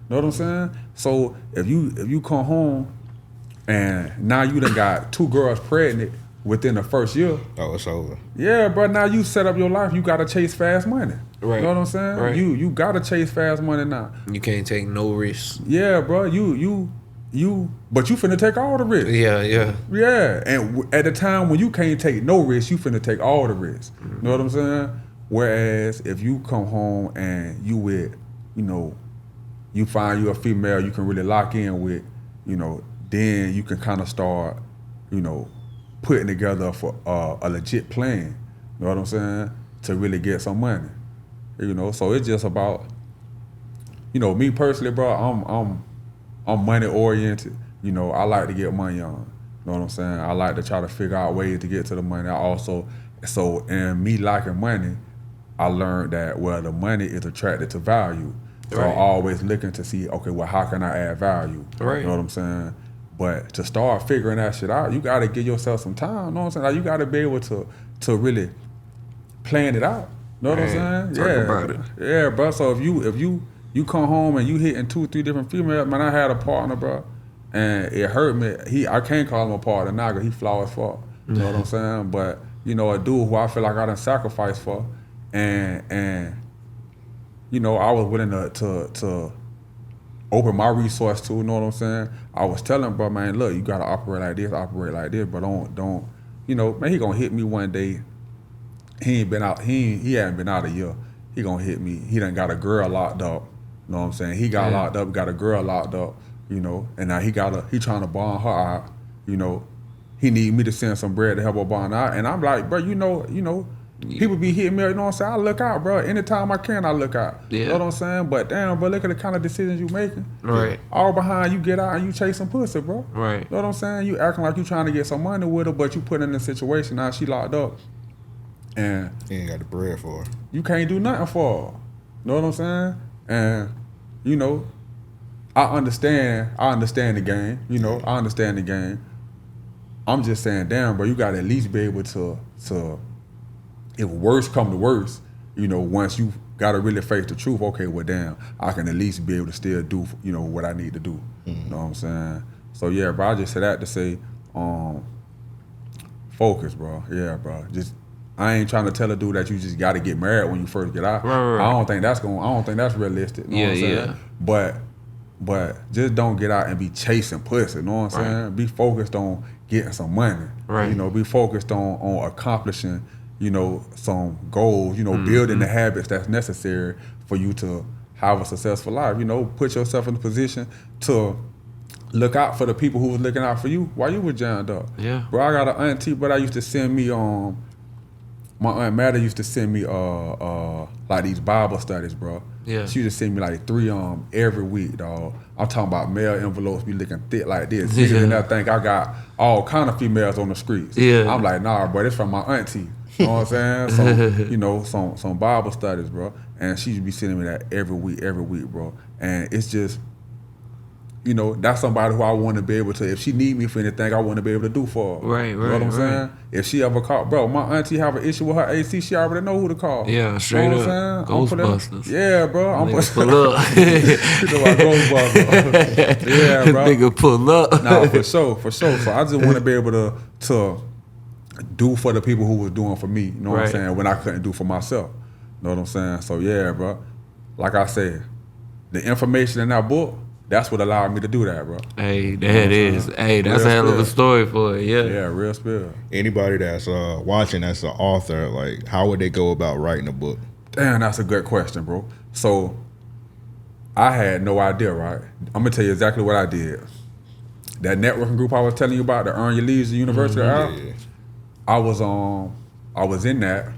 know what I'm saying? So if you come home and now you done got 2 girls pregnant within the first year. Oh, it's over. Yeah, bro. Now you set up your life. You gotta chase fast money. Right. You know what I'm saying? Right. You gotta chase fast money now. You can't take no risks. Yeah, bro. But you finna take all the risks. Yeah, yeah. Yeah, and at the time when you can't take no risk, you finna take all the risks. You know what I'm saying? Whereas if you come home and you with, you know, you find you a female you can really lock in with, you know, then you can kind of start, you know, putting together for a legit plan. You know what I'm saying? To really get some money. You know, so it's just about, you know, me personally, bro. I'm money oriented. You know, I like to get money on. You know what I'm saying? I like to try to figure out ways to get to the money. In me liking money, I learned that, well, the money is attracted to value. So Right. I'm always looking to see, okay, well, how can I add value? Right. You know what I'm saying? But to start figuring that shit out, you got to give yourself some time. You know what I'm saying? Like, you got to be able to really plan it out. You know what I'm saying? Talk Yeah. about it. Yeah, bro. So if you come home and you hitting 2, 3 different females, man, I had a partner, bro, and it hurt me. I can't call him a partner now because he flawed as fuck. You know what I'm saying? But, you know, a dude who I feel like I done sacrificed for, and you know, I was willing to open my resource to, you know what I'm saying? I was telling him, bro, man, look, you gotta operate like this, but don't, you know, man, he gonna hit me one day. He hadn't been out a year. He gonna hit me. He done got a girl locked up. You know what I'm saying? He got locked up, got a girl locked up, you know, and now he trying to bond her out, you know. He need me to send some bread to help her bond out. And I'm like, bro, you know, people be hitting me, you know what I'm saying? I look out, bro. Anytime I can, I look out. Yeah. You know what I'm saying? But damn, bro, look at the kind of decisions you making. Right. All behind you get out and you chase some pussy, bro. Right. You know what I'm saying? You acting like you trying to get some money with her, but you put in a situation, now she locked up. And You ain't got the bread for her. you can't do nothing for her. You know what I'm saying? And, you know, I understand the game. You know, I understand the game. I'm just saying, damn, bro, you got to at least be able to, if worse come to worse, you know, once you got to really face the truth, okay, well, damn, I can at least be able to still do, you know, what I need to do. You know what I'm saying? So, yeah, bro, I just said that to say, focus, bro. Yeah, bro. I ain't trying to tell a dude that you just got to get married when you first get out. Right. I don't think that's realistic. You know what I'm saying? But just don't get out and be chasing pussy. You know what I'm saying? Be focused on getting some money. Right. You know, be focused on accomplishing, you know, some goals, you know, building the habits that's necessary for you to have a successful life. You know, put yourself in a position to look out for the people who was looking out for you while you were jammed up. Yeah. Bro, I got an auntie, but I used to send me my Aunt Maddie used to send me like these Bible studies, bro. Yeah. She used to send me like 3 every week, dog. I'm talking about mail envelopes be looking thick like this. Yeah. And I think I got all kind of females on the streets. Yeah. I'm like, nah, bro, this from my auntie. You know what I'm saying? So, you know, some Bible studies, bro. And she used to be sending me that every week, bro. And it's just, you know, that's somebody who I want to be able to, if she need me for anything, I want to be able to do for her. Right, You know what I'm saying? If she ever call, bro, my auntie have an issue with her AC, she already know who to call. Yeah, straight You know what up. I'm saying? Ghostbusters. Yeah, bro. I'm Nigga pull up. You know about Ghostbusters. Yeah, bro. Nigga pull up. Nah, for sure. So I just want to be able to do for the people who was doing for me. You know what I'm Right. saying? When I couldn't do for myself. You know what I'm saying? So yeah, bro. Like I said, the information in that book, that's what allowed me to do that, bro. Hey, that is. Hey, that's Real a hell of a spill. story for it. Yeah. Yeah, real spill. Anybody that's watching that's an author, like, how would they go about writing a book? Damn, that's a good question, bro. So I had no idea, right? I'm gonna tell you exactly what I did. that networking group I was telling you about, the Earn Your Leisure University out. Yeah. I was in that,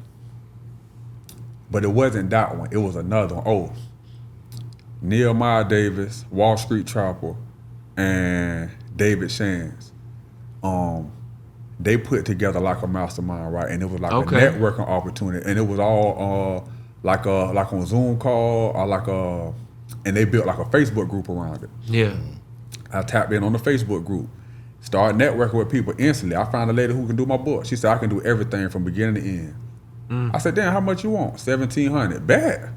but it wasn't that one. It was another one. Oh, Nehemiah Davis, Wall Street Chopper, and David Shands. They put together like a mastermind, right? And it was like a networking opportunity, and it was all like on Zoom call or and they built like a Facebook group around it. Yeah. I tapped in on the Facebook group, started networking with people instantly. I found a lady who can do my book. She said I can do everything from beginning to end. I said, damn, how much you want? $1,700. Bad.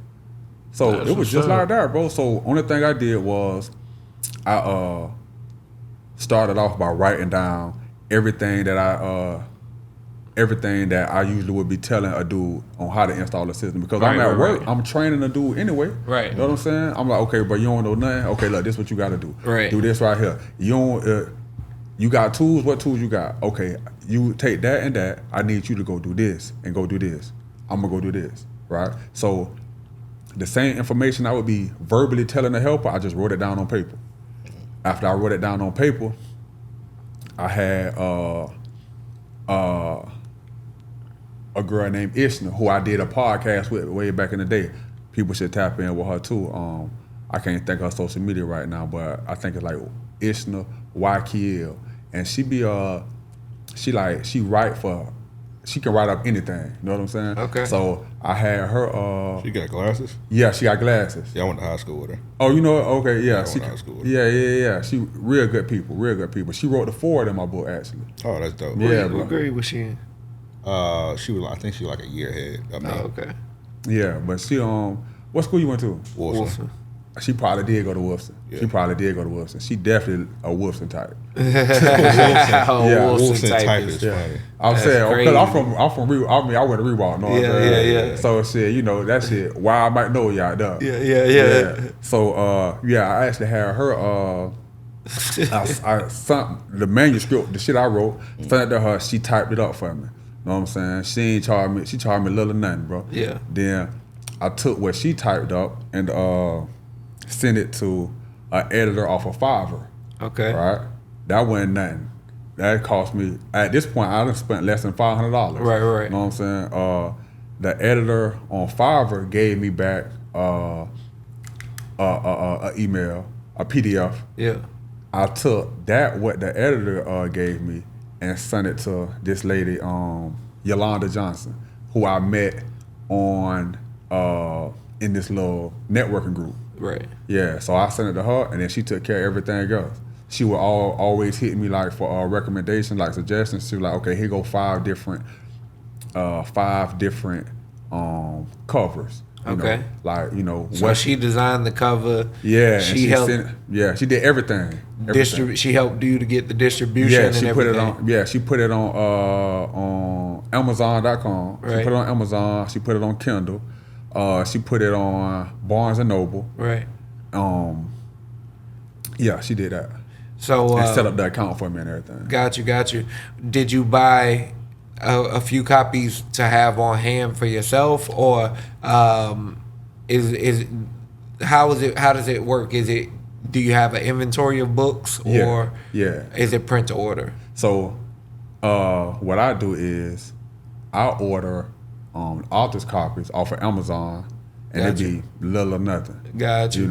So That's it was just like that, bro. So only thing I did was I started off by writing down everything that I usually would be telling a dude on how to install the system, because I'm at work. I'm training a dude anyway. Right. You know what I'm saying? I'm like, okay, but you don't know nothing. Okay, look, this is what you got to do. Right. Do this right here. You don't. You got tools. What tools you got? Okay, you take that and that. I need you to go do this and go do this. I'm gonna go do this. Right. So the same information I would be verbally telling the helper, I just wrote it down on paper. After I wrote it down on paper, I had a girl named Ishna, who I did a podcast with way back in the day. People should tap in with her too. I can't think of her social media right now, but I think it's like Ishna YKL, and she can write up anything. You know what I'm saying? Okay. So I had her. She got glasses? Yeah, she got glasses. Yeah, I went to high school with her. Oh, you know what? Okay, yeah. I went to high school with her. Yeah. She real good people. She wrote the foreword in my book actually. Oh, that's dope. Yeah, What grade was she in? She was. I think she was like a year ahead of me. Oh, okay. Yeah, but she what school you went to? Wolfson. She probably did go to Wolfson. Yeah. She probably did go to Wolfson. She definitely a Wolfson type. Wolfson type is funny. I'm That's saying crazy. because I'm from I went to Rewalk. Yeah. So shit, you know that shit. Why I might know y'all though. Yeah. So I actually had her. I sent the manuscript, the shit I wrote, sent it to her. She typed it up for me. Know what I'm saying? She ain't charged me. She charged me little or nothing, bro. Yeah. Then I took what she typed up and sent it to an editor off of Fiverr. Okay. Right. That wasn't nothing. That cost me, at this point, I done spent less than $500. Right. You know what I'm saying? The editor on Fiverr gave me back a email, a PDF. Yeah. I took what the editor gave me and sent it to this lady, Yolanda Johnson, who I met on in this little networking group. Right. Yeah, so I sent it to her, and then she took care of everything else. She would always hit me like for recommendations, like suggestions. She was like, okay, here go 5 different covers. You Okay. know, like, you know, So she designed the cover. Yeah, and She helped. she did everything. She helped you to get the distribution. Yeah, and she put everything. it on. Yeah, she put it on Amazon.com. She Right. put it on Amazon. She put it on Kindle. She put it on Barnes and Noble. Right. Yeah, she did that. So And set up the account for me and everything. Got you. Did you buy a few copies to have on hand for yourself, or how does it work? Do you have an inventory of books, or is it print to order? So what I do is I order author's copies off of Amazon, and it'd be little or nothing. Got you.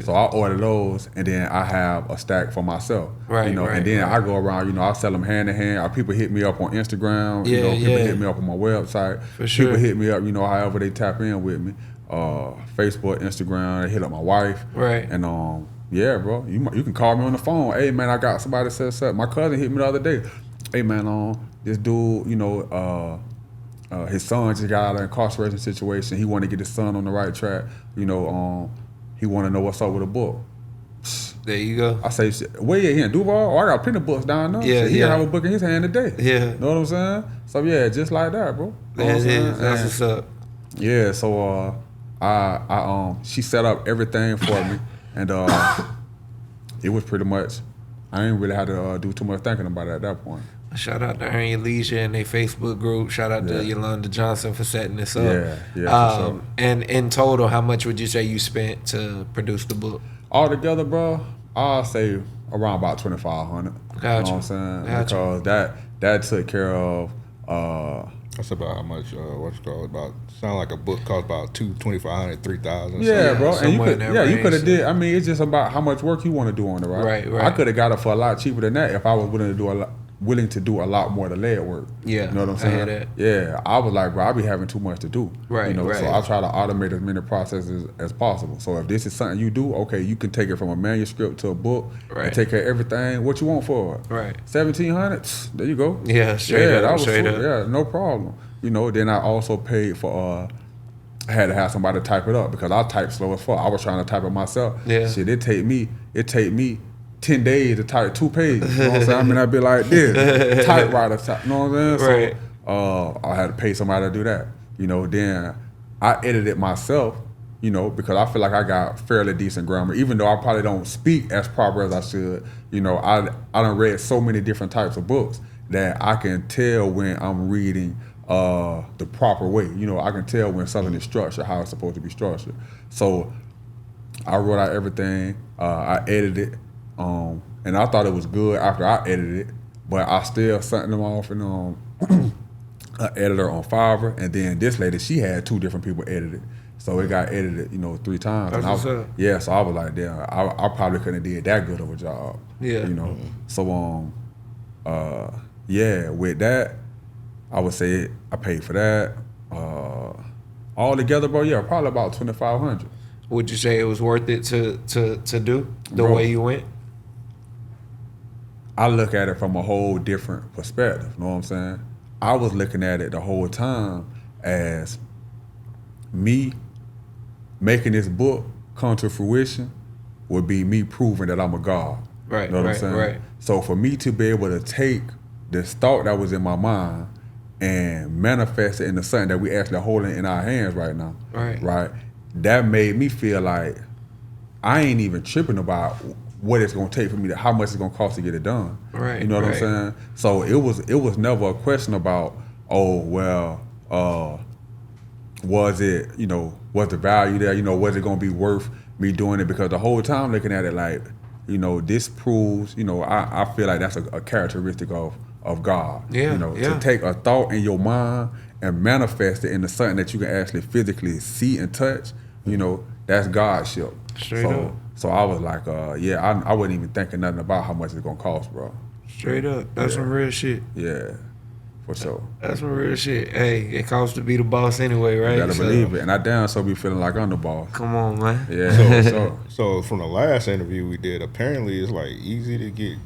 So I order those, and then I have a stack for myself. Right, You know, right, and then right. I go around. I sell them hand to hand. People hit me up on Instagram. Yeah, People yeah. hit me up on my website. For sure. People hit me up. However they tap in with me. Facebook, Instagram. They hit up my wife. Right. And yeah, bro. You can call me on the phone. Hey man, I got somebody that says something. My cousin hit me the other day. Hey man, this dude, his son just got out of an incarceration situation. He want to get his son on the right track. He want to know what's up with a book. There you go. I say, where you here in Duval? Oh, I got plenty of books down there. Yeah, He yeah. have a book in his hand today. Yeah. Know what I'm saying? So yeah, just like that, bro. Know what I'm That's saying? what's up. Yeah, so she set up everything for me, and it was pretty much, I didn't really have to do too much thinking about it at that point. Shout out to Earn Your Leisure and their Facebook group. Shout out to Yolanda Johnson for setting this up. Yeah, for sure. And in total, how much would you say you spent to produce the book? All together, bro, I'll say around about 2,500. Gotcha. You know what I'm saying? Gotcha. Because that took care of. That's about how much what's it called about. Sound like a book cost about 2,500, 3,000. Yeah, bro. And you somewhere could, in that you could have range, did. I mean, it's just about how much work you want to do on it, right? Right. I could have got it for a lot cheaper than that if I was willing to do a lot more of the lead work. Yeah, you know what I'm I saying? hear that. Yeah, I was like, bro, I be having too much to do. Right, You know, right. so I try to automate as many processes as possible. So if this is something you do, okay, you can take it from a manuscript to a book Right. and take care of everything. What you want for it? Right. 1,700. There you go. Yeah, straight up. That was straight cool. up. Yeah, no problem. You know, then I also paid for. I had to have somebody type it up because I type slow as fuck. I was trying to type it myself. Yeah. Shit, it take me 10 days to type 2 pages. You know what I'm saying? I mean, I'd be like this, typewriter type. You know what I'm saying? Right. So I had to pay somebody to do that. You know, then I edited it myself. You know, because I feel like I got fairly decent grammar, even though I probably don't speak as proper as I should. You know, I done read so many different types of books that I can tell when I'm reading the proper way. You know, I can tell when something is structured, how it's supposed to be structured. So I wrote out everything. I edited it, and I thought it was good after I edited it, but I still sent them off in an editor on Fiverr, and then this lady, she had 2 different people edit it. So it got edited, 3 times. That's what's up. Yeah, so I was like, damn, I probably couldn't have did that good of a job. Yeah. You know. So yeah, with that, I would say I paid for that. All together, bro, yeah, probably about 2,500. Would you say it was worth it to do the Bro. way you went? I look at it from a whole different perspective, you know what I'm saying? I was looking at it the whole time as me making this book come to fruition would be me proving that I'm a God. Right, You know what right, I'm saying? right. So for me to be able to take this thought that was in my mind and manifest it into something that we actually holding in our hands right now, Right. that made me feel like I ain't even tripping about what it's gonna take for me how much it's gonna cost to get it done. Right, You know what I'm right. saying? So it was never a question about, oh well, was it, was the value there, was it gonna be worth me doing it? Because the whole time looking at it like, this proves, I feel like that's a characteristic of God. Yeah, To take a thought in your mind and manifest it into something that you can actually physically see and touch, that's Godship. Straight up. So I was like, I wasn't even thinking nothing about how much it's gonna cost, bro. Straight up. That's some real shit. Yeah, for sure. That's some real shit. Hey, it costs to be the boss anyway, right? You gotta So, believe it. And I damn so be feeling like I'm the boss. Come on, man. Yeah, so So from the last interview we did, apparently it's like easy to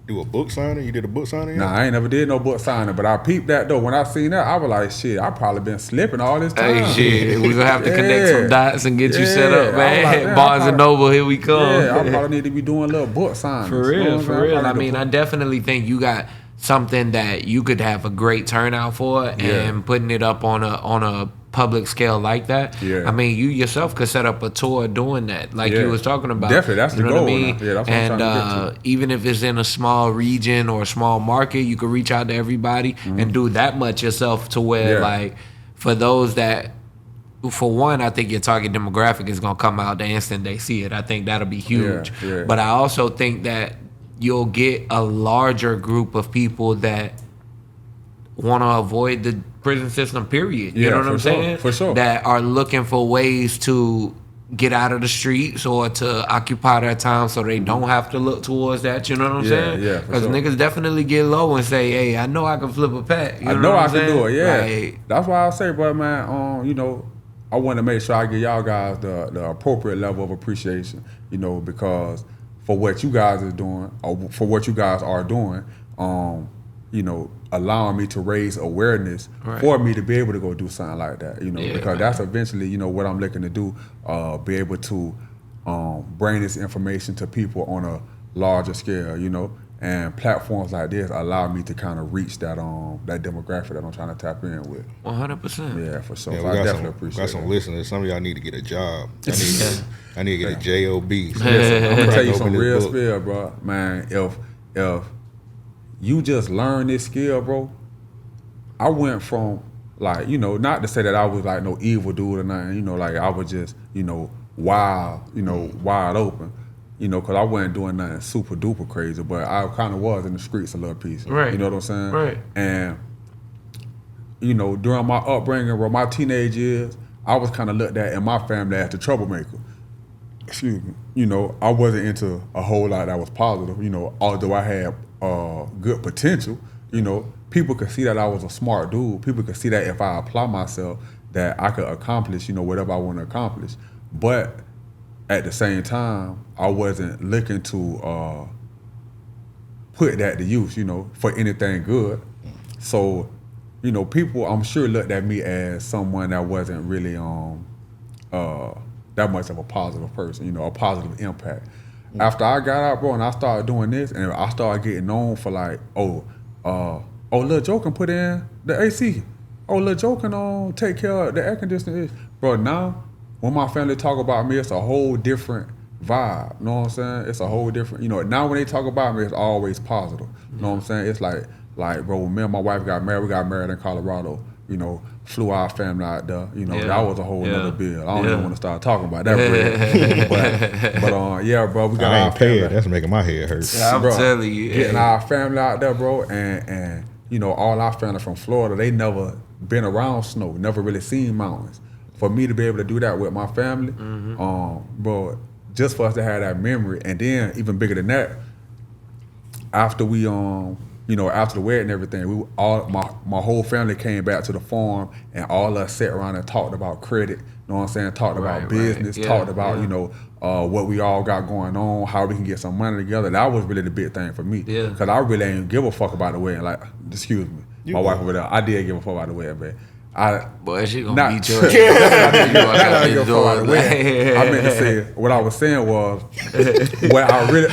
do a book signing. You did a book signing? nah, I ain't never did no book signing, but I peeped that though. When I seen that, I was like, shit, I probably been slipping all this time. Hey, shit. We gonna have to connect some dots and get you set Yeah. up, I was man. like, damn, Barnes I and probably- Noble, here we come. Yeah, I probably need to be doing little book signings. For You know real, what I'm for saying? real. I probably mean, need I to definitely think you got something that you could have a great turnout for, Yeah. and putting it up on a public scale like that. Yeah. I mean, you yourself could set up a tour doing that, like Yeah. you was talking about. Definitely, that's you the know goal what I mean? now. Yeah, that's what I'm and trying to get even if it's in a small region or a small market, you could reach out to everybody and do that much yourself to where, Yeah. like, for those that. For one, I think your target demographic is gonna come out the instant they see it. I think that'll be huge. Yeah. But I also think that you'll get a larger group of people that want to avoid the prison system, period. You Yeah, know what for I'm sure, saying? for sure. That are looking for ways to get out of the streets or to occupy their time so they don't have to look towards that. You know what I'm Yeah, saying? yeah, for Because sure. niggas definitely get low and say, hey, I know I can flip a pack. You I know know what I I'm can do saying? it. Yeah, Like, that's why I say, bro, man. I want to make sure I give y'all guys the appropriate level of appreciation. Because for what you guys are doing, or for what you guys are doing, allowing me to raise awareness Right. for me to be able to go do something like that. Yeah, Because man. that's eventually, what I'm looking to do. Be able to bring this information to people on a larger scale. And platforms like this allow me to kind of reach that demographic that I'm trying to tap in with. 100%. Yeah, for sure. Yeah, So we I got definitely some, appreciate got some it. listeners. Some of y'all need to get a job. I need to get a job. Listen, I'm gonna tell you Crack some open real this book. spill, bro. Man, if you just learn this skill, bro, I went from not to say that I was like no evil dude or nothing, like I was just, wide open. you know, because I wasn't doing nothing super duper crazy, but I kind of was in the streets a little piece. Right. You know what I'm saying? Right. And, you know, during my upbringing or my teenage years, I was kind of looked at in my family as the troublemaker. Excuse me. You know, I wasn't into a whole lot that was positive. You know, although I had good potential, you know, people could see that I was a smart dude. People could see that if I apply myself, that I could accomplish, you know, whatever I want to accomplish. But at the same time, I wasn't looking to put that to use, you know, for anything good. So, you know, people, I'm sure, looked at me as someone that wasn't really that much of a positive person, you know, a positive impact. After I got out, bro, and I started doing this, and I started getting known for like, Lil Joe can put in the AC. Oh, Lil Joe can take care of the air conditioning. Bro, now, when my family talk about me, it's a whole different vibe. You know what I'm saying? It's a whole different, you know, now when they talk about me, it's always positive. You know what I'm saying? It's like, bro, when me and my wife got married, we got married in Colorado, you know, flew our family out there, you know, that was a whole nother bill. I don't even want to start talking about that bread. but yeah, bro, we got I our ain't paid. family. That's making my head hurt. Yeah, I'm Bro, telling you. Getting our family out there, bro, and you know, all our family from Florida, they never been around snow, never really seen mountains. For me to be able to do that with my family, bro, just for us to have that memory, and then even bigger than that, after we you know, after the wedding and everything, my whole family came back to the farm, and all of us sat around and talked about credit. You know what I'm saying? Talked about business. Yeah, talked about you know what we all got going on, how we can get some money together. That was really the big thing for me. Yeah. Cause I really ain't give a fuck about the wedding. Like, excuse me, my wife over there, I did give a fuck about the wedding, but Boy, she gonna beat your ass. I didn't give a fuck about the wedding. I meant to say what I was saying was what I really.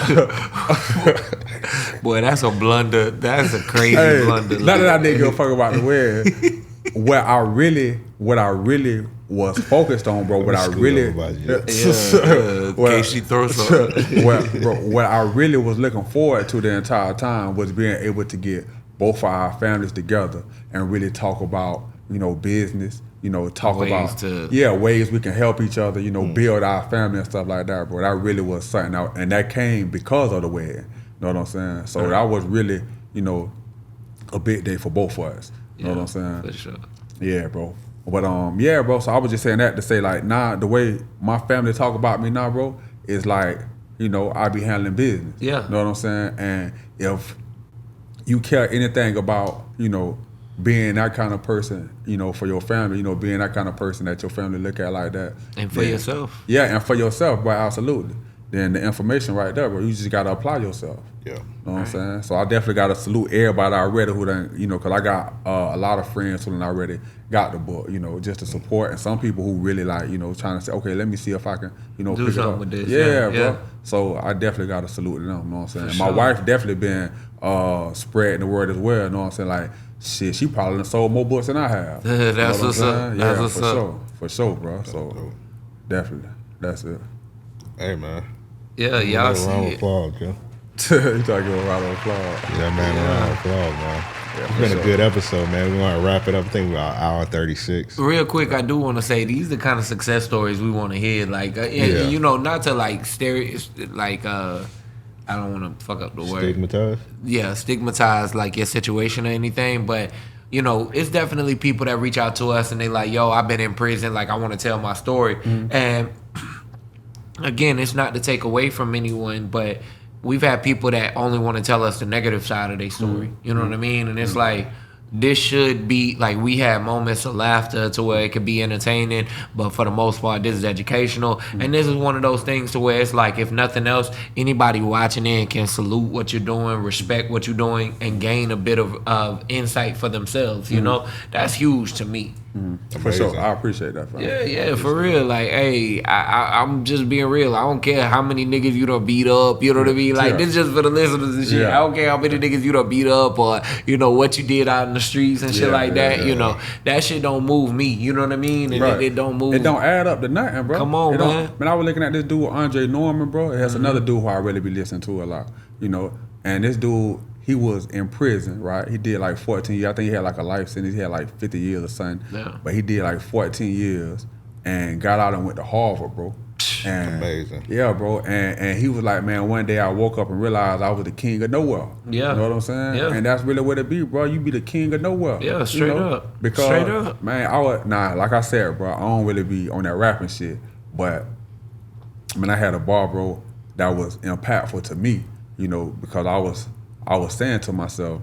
Boy, that's a blunder. That's a crazy blunder. Not that I didn't give a fuck about the wedding. what I really was focused on, bro. What I really, in case she throws something. what I really was looking forward to the entire time was being able to get both of our families together and really talk about, you know, business. You know, talk about ways we can help each other. You know, build our family and stuff like that, bro. That really was something, and that came because of the wedding. You know what I'm saying? So that was really, you know, a big day for both of us. You know what I'm saying? For sure. Yeah, bro. But yeah, bro. So I was just saying that to say, like, nah, the way my family talk about me now, bro, is like, you know, I be handling business. Yeah. You know what I'm saying? And if you care anything about, you know, being that kind of person, you know, for your family, you know, being that kind of person that your family look at like that. And for yourself. Yeah, and for yourself, bro, absolutely. Then the information right there, bro, you just got to apply yourself. Yeah. You know what I'm saying? So I definitely got to salute everybody already who done, you know, because I got a lot of friends who done already got the book, you know, just to support. And some people who really like, you know, trying to say, okay, let me see if I can, you know, do pick something it up. with this. Yeah, bro. So I definitely got to salute them, you know what I'm saying? My wife definitely been spreading the word as well, you know what I'm saying? Like, shit, she probably done sold more books than I have. That's what's up. Yeah, That's what's up. For sure, bro. So definitely, that's it. Hey, man. Yeah, y'all see round of it. applause, Joe. You try to give a round of applause. Yeah, man, a round of applause, man. Yeah, It's for been sure. a good episode, man. We're going to wrap it up. I think we're about hour 36. Real quick, I do want to say these are the kind of success stories we want to hear. Like, and, you know, not to like I don't want to fuck up the word. Stigmatized? Yeah, stigmatize like your situation or anything, but you know, it's definitely people that reach out to us and they like, yo, I've been in prison, like I want to tell my story. And again, it's not to take away from anyone, but we've had people that only want to tell us the negative side of their story. You know what I mean? And it's like, this should be like, we have moments of laughter to where it could be entertaining, but for the most part, this is educational. And this is one of those things to where it's like, if nothing else, anybody watching in can salute what you're doing, respect what you're doing, and gain a bit of insight for themselves. You know, that's huge to me. For sure, I appreciate that. Fam. Yeah, for real. Like, hey, I'm just being real. I don't care how many niggas you done beat up. You know what I mean? Like, this is just for the listeners and shit. Yeah. I don't care how many niggas you done beat up or, you know, what you did out in the streets and shit like that. You know, that shit don't move me. You know what I mean? And it don't move. It don't add up to nothing, bro. Come on, man. Man, I was looking at this dude, Andre Norman, bro. That's another dude who I really be listening to a lot. You know, and this dude, he was in prison, right? He did like 14 years. I think he had like a life sentence. He had like 50 years or something. Yeah. But he did like 14 years and got out and went to Harvard, bro. And Amazing. Yeah, bro. And he was like, man, one day I woke up and realized I was the king of nowhere. Yeah. You know what I'm saying? Yeah. And that's really what it be, bro. You be the king of nowhere. Yeah, straight up. Because, Straight up. man, like I said, bro, I don't really be on that rapping shit. But, I mean, I had a bar, bro, that was impactful to me, because I was saying to myself,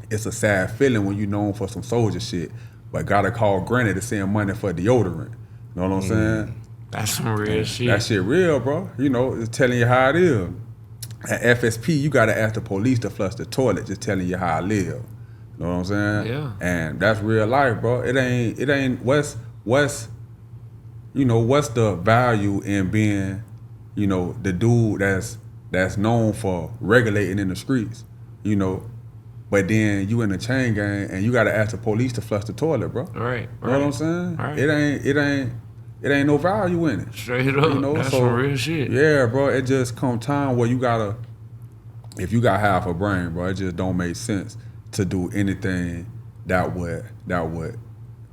it's a sad feeling when you known for some soldier shit, but gotta call granny to send money for deodorant. You know what I'm saying? That's some real shit. That shit real, bro. It's telling you how it is. At FSP, you gotta ask the police to flush the toilet, just telling you how I live. You know what I'm saying? Yeah. And that's real life, bro. It ain't what's the value in being, the dude that's known for regulating in the streets, but then you in the chain gang and you gotta ask the police to flush the toilet, bro. Right. You know what I'm saying? Right. It ain't no value in it. Straight up. That's some real shit. Yeah, bro. It just come time where you gotta, if you got half a brain, bro, it just don't make sense to do anything that would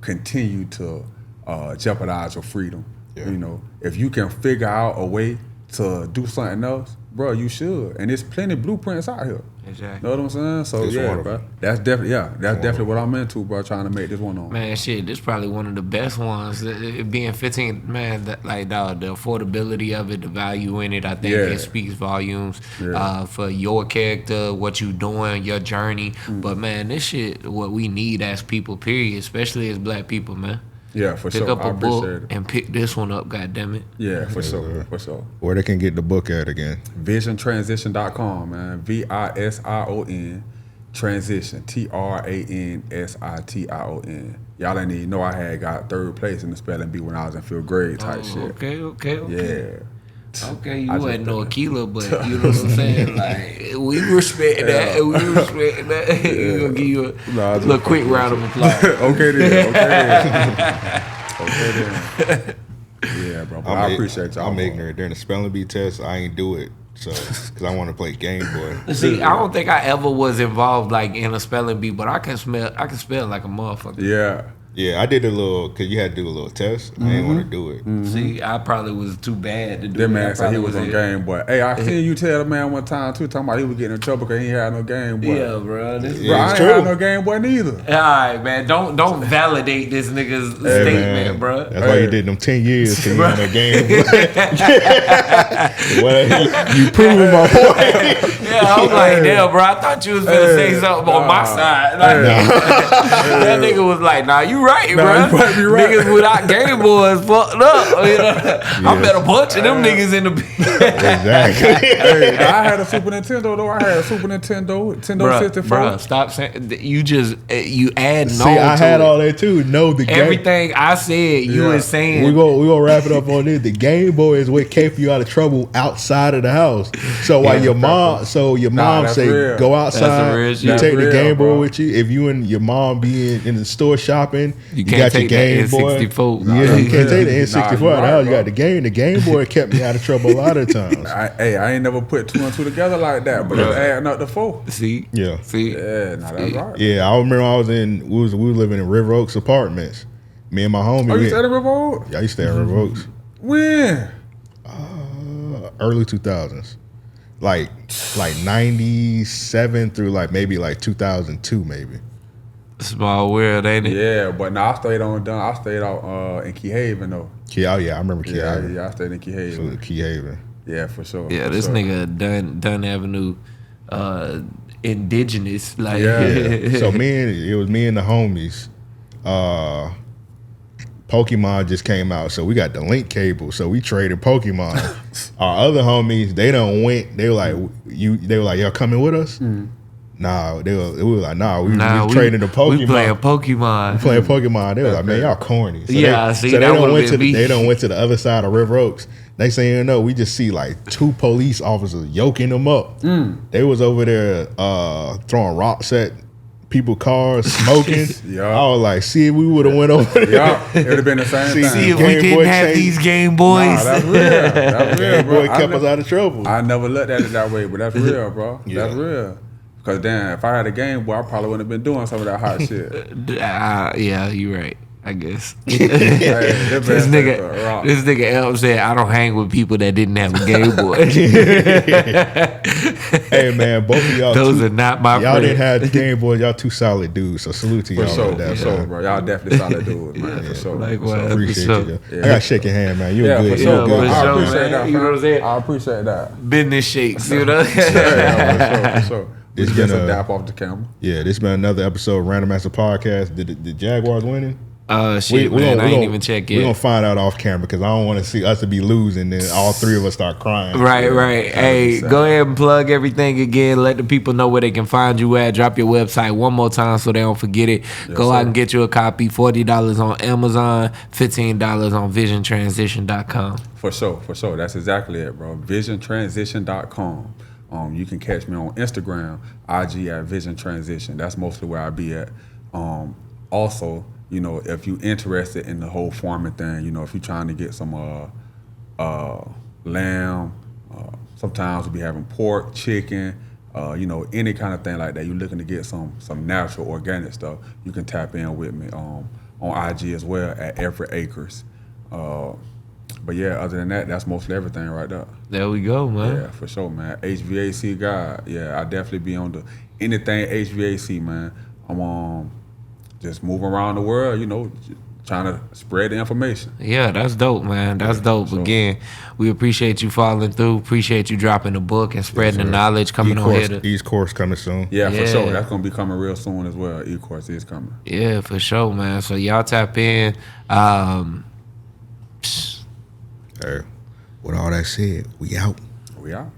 continue to jeopardize your freedom. Yeah. If you can figure out a way to do something else, bro, you should. And there's plenty of blueprints out here. Exactly. Know what I'm saying? So It's yeah, wonderful. bro. That's definitely what I'm into, bro. Trying to make this one on. Man, shit, this probably one of the best ones. It being 15, man, the affordability of it, the value in it, I think it speaks volumes for your character, what you doing, your journey. But man, this shit, what we need as people, period, especially as black people, man. Yeah, for Pick sure. up I a book appreciate it. and pick this one up, goddammit. Yeah, for sure. For sure. Where they can get the book at again? VisionTransition.com, man. VISION Transition. TRANSITION. Y'all ain't even know I had got 3rd place in the spelling bee when I was in 5th grade type shit. Okay. Yeah. Okay, you wasn't no killer, but you know what I'm saying? Like, we respect that. We respect that. We're going to give you a little quick round of applause. Okay then. Yeah, bro. But I appreciate y'all. I'm ignorant. During the spelling bee test, I ain't do it. So, because I want to play Game Boy. See, I don't think I ever was involved like in a spelling bee, but I can spell like a motherfucker. Yeah. Yeah, I did a little, because you had to do a little test. I didn't want to do it. See, I probably was too bad to do That it. man said he was on it. Game Boy. Hey, I seen you tell the man one time too, talking about he was getting in trouble because he ain't had no Game Boy. Yeah, bro. Bro, I ain't it's had true. no Game Boy neither. All right, man. Don't validate this nigga's statement, bro. That's why you did them 10 years because you had no Game Boy. Well, you proving my point. Yeah, I was like, damn, bro. I thought you was gonna say something on my side. Like, that nigga was like, nah, you right, bro. You might be right. Niggas without Game Boys fucked up. I bet a bunch of them niggas in the Exactly. Hey, I had a Super Nintendo though. I had a Super Nintendo 64. Bruh, stop saying you add no. See, I to had it. all that too. No, the Everything I said, you was saying. We gonna wrap it up on this. The Game Boy is what kept you out of trouble outside of the house. So while your mom that's say real. go That's the outside, real you shit. take the That's Game real, Boy bro. with you. If you and your mom be in the store shopping, you can't got your take that Game Boy. N64. Yeah, you can't take the N64 Nah, out you of the house. right, You got the game. The Game Boy kept me out of trouble a lot of times. I ain't never put 2 and 2 together like that, but it's adding up to 4. See, Yeah. see, Yeah, nah, that's right. Yeah, I remember we was living in River Oaks apartments. Me and my homie. Oh, you we- stayed in River Oaks? Yeah, I used to stay at River Oaks. When? Early 2000s, like 97 through like maybe like 2002 maybe. small world, ain't it? Yeah, but no, I stayed on Dunn. I stayed out in Key Haven though. Yeah, I remember Key Haven. Yeah, I stayed in Key Haven. Key Haven. Yeah, for sure. Yeah, for this sure. nigga Dunn Avenue, indigenous, like Yeah. So it was me and the homies. Pokemon just came out, so we got the link cable. So we traded Pokemon. Our other homies, they went. They were like, y'all coming with us? Nah, we were like, nah, we trading the Pokemon. We playing Pokemon. Playing Pokemon. They were like, man, y'all corny. So Yeah, see, that would've been me. They done went to the other side of River Oaks. Next thing you know, we just see like 2 police officers yoking them up. They was over there throwing rocks at people cars, smoking. Yeah. I was like, see, if we would have went over there. Yeah, it would have been the same See, thing. See if Game we didn't Boy have changed. these Game Boys. Nah, that's real. That's real, bro. Boy kept us out of trouble. I never looked at it that way, but that's real, bro. Yeah. That's real. Because damn, if I had a Game Boy, I probably wouldn't have been doing some of that hot shit. Yeah, you right. I guess. This This nigga Elm said, I don't hang with people that didn't have a Game Boy. Hey man, both of y'all. Those are not my Y'all friends. didn't have Game Boy. Y'all two solid dudes. So salute to For y'all. sure, on that, for sure, man. bro. Y'all definitely solid dudes, man. For sure. Likewise. Appreciate For you. sure. Though. I gotta shake your hand, man. You Yeah, good. for You sure, good. bro. For I sure, appreciate man. that. You know what I'm saying? I appreciate that. Business shakes, you know? Yeah, for sure. We It's get been some a- dap off the camera. Yeah, this been another episode of Random Master Podcast. Did the Jaguars winning? Shit, man. I ain't even check We're gonna yet. find out off camera because I don't want to see us to be losing and all three of us start crying. Right. Hey, 100%. go ahead and plug everything again. Let the people know where they can find you at. Drop your website one more time so they don't forget it. Go out sir. and get you a copy. $40 on Amazon, $15 on visiontransition.com. For sure. That's exactly it, bro. Visiontransition.com. You can catch me on Instagram, IG at Vision Transition. That's mostly where I be at. Also, you know, if you interested in the whole farming thing, you know, if you're trying to get some lamb, sometimes we'll be having pork, chicken, you know, any kind of thing like that. You're looking to get some natural organic stuff, you can tap in with me on IG as well at Every Acres. But yeah, other than that, that's mostly everything right there. There we go, man. Yeah, for sure, man. HVAC guy. Yeah, I definitely be on the anything HVAC, man. I'm just moving around the world, you know, trying to spread the information. Yeah, that's dope, man. That's dope. sure. Again, we appreciate you following through. Appreciate you dropping the book and spreading the knowledge, coming on here. East Course coming soon. Yeah, for Yeah. sure. That's gonna be coming real soon as well. E-course is coming. Yeah, for sure, man. So y'all tap in. Hey, with all that said, we out. We out.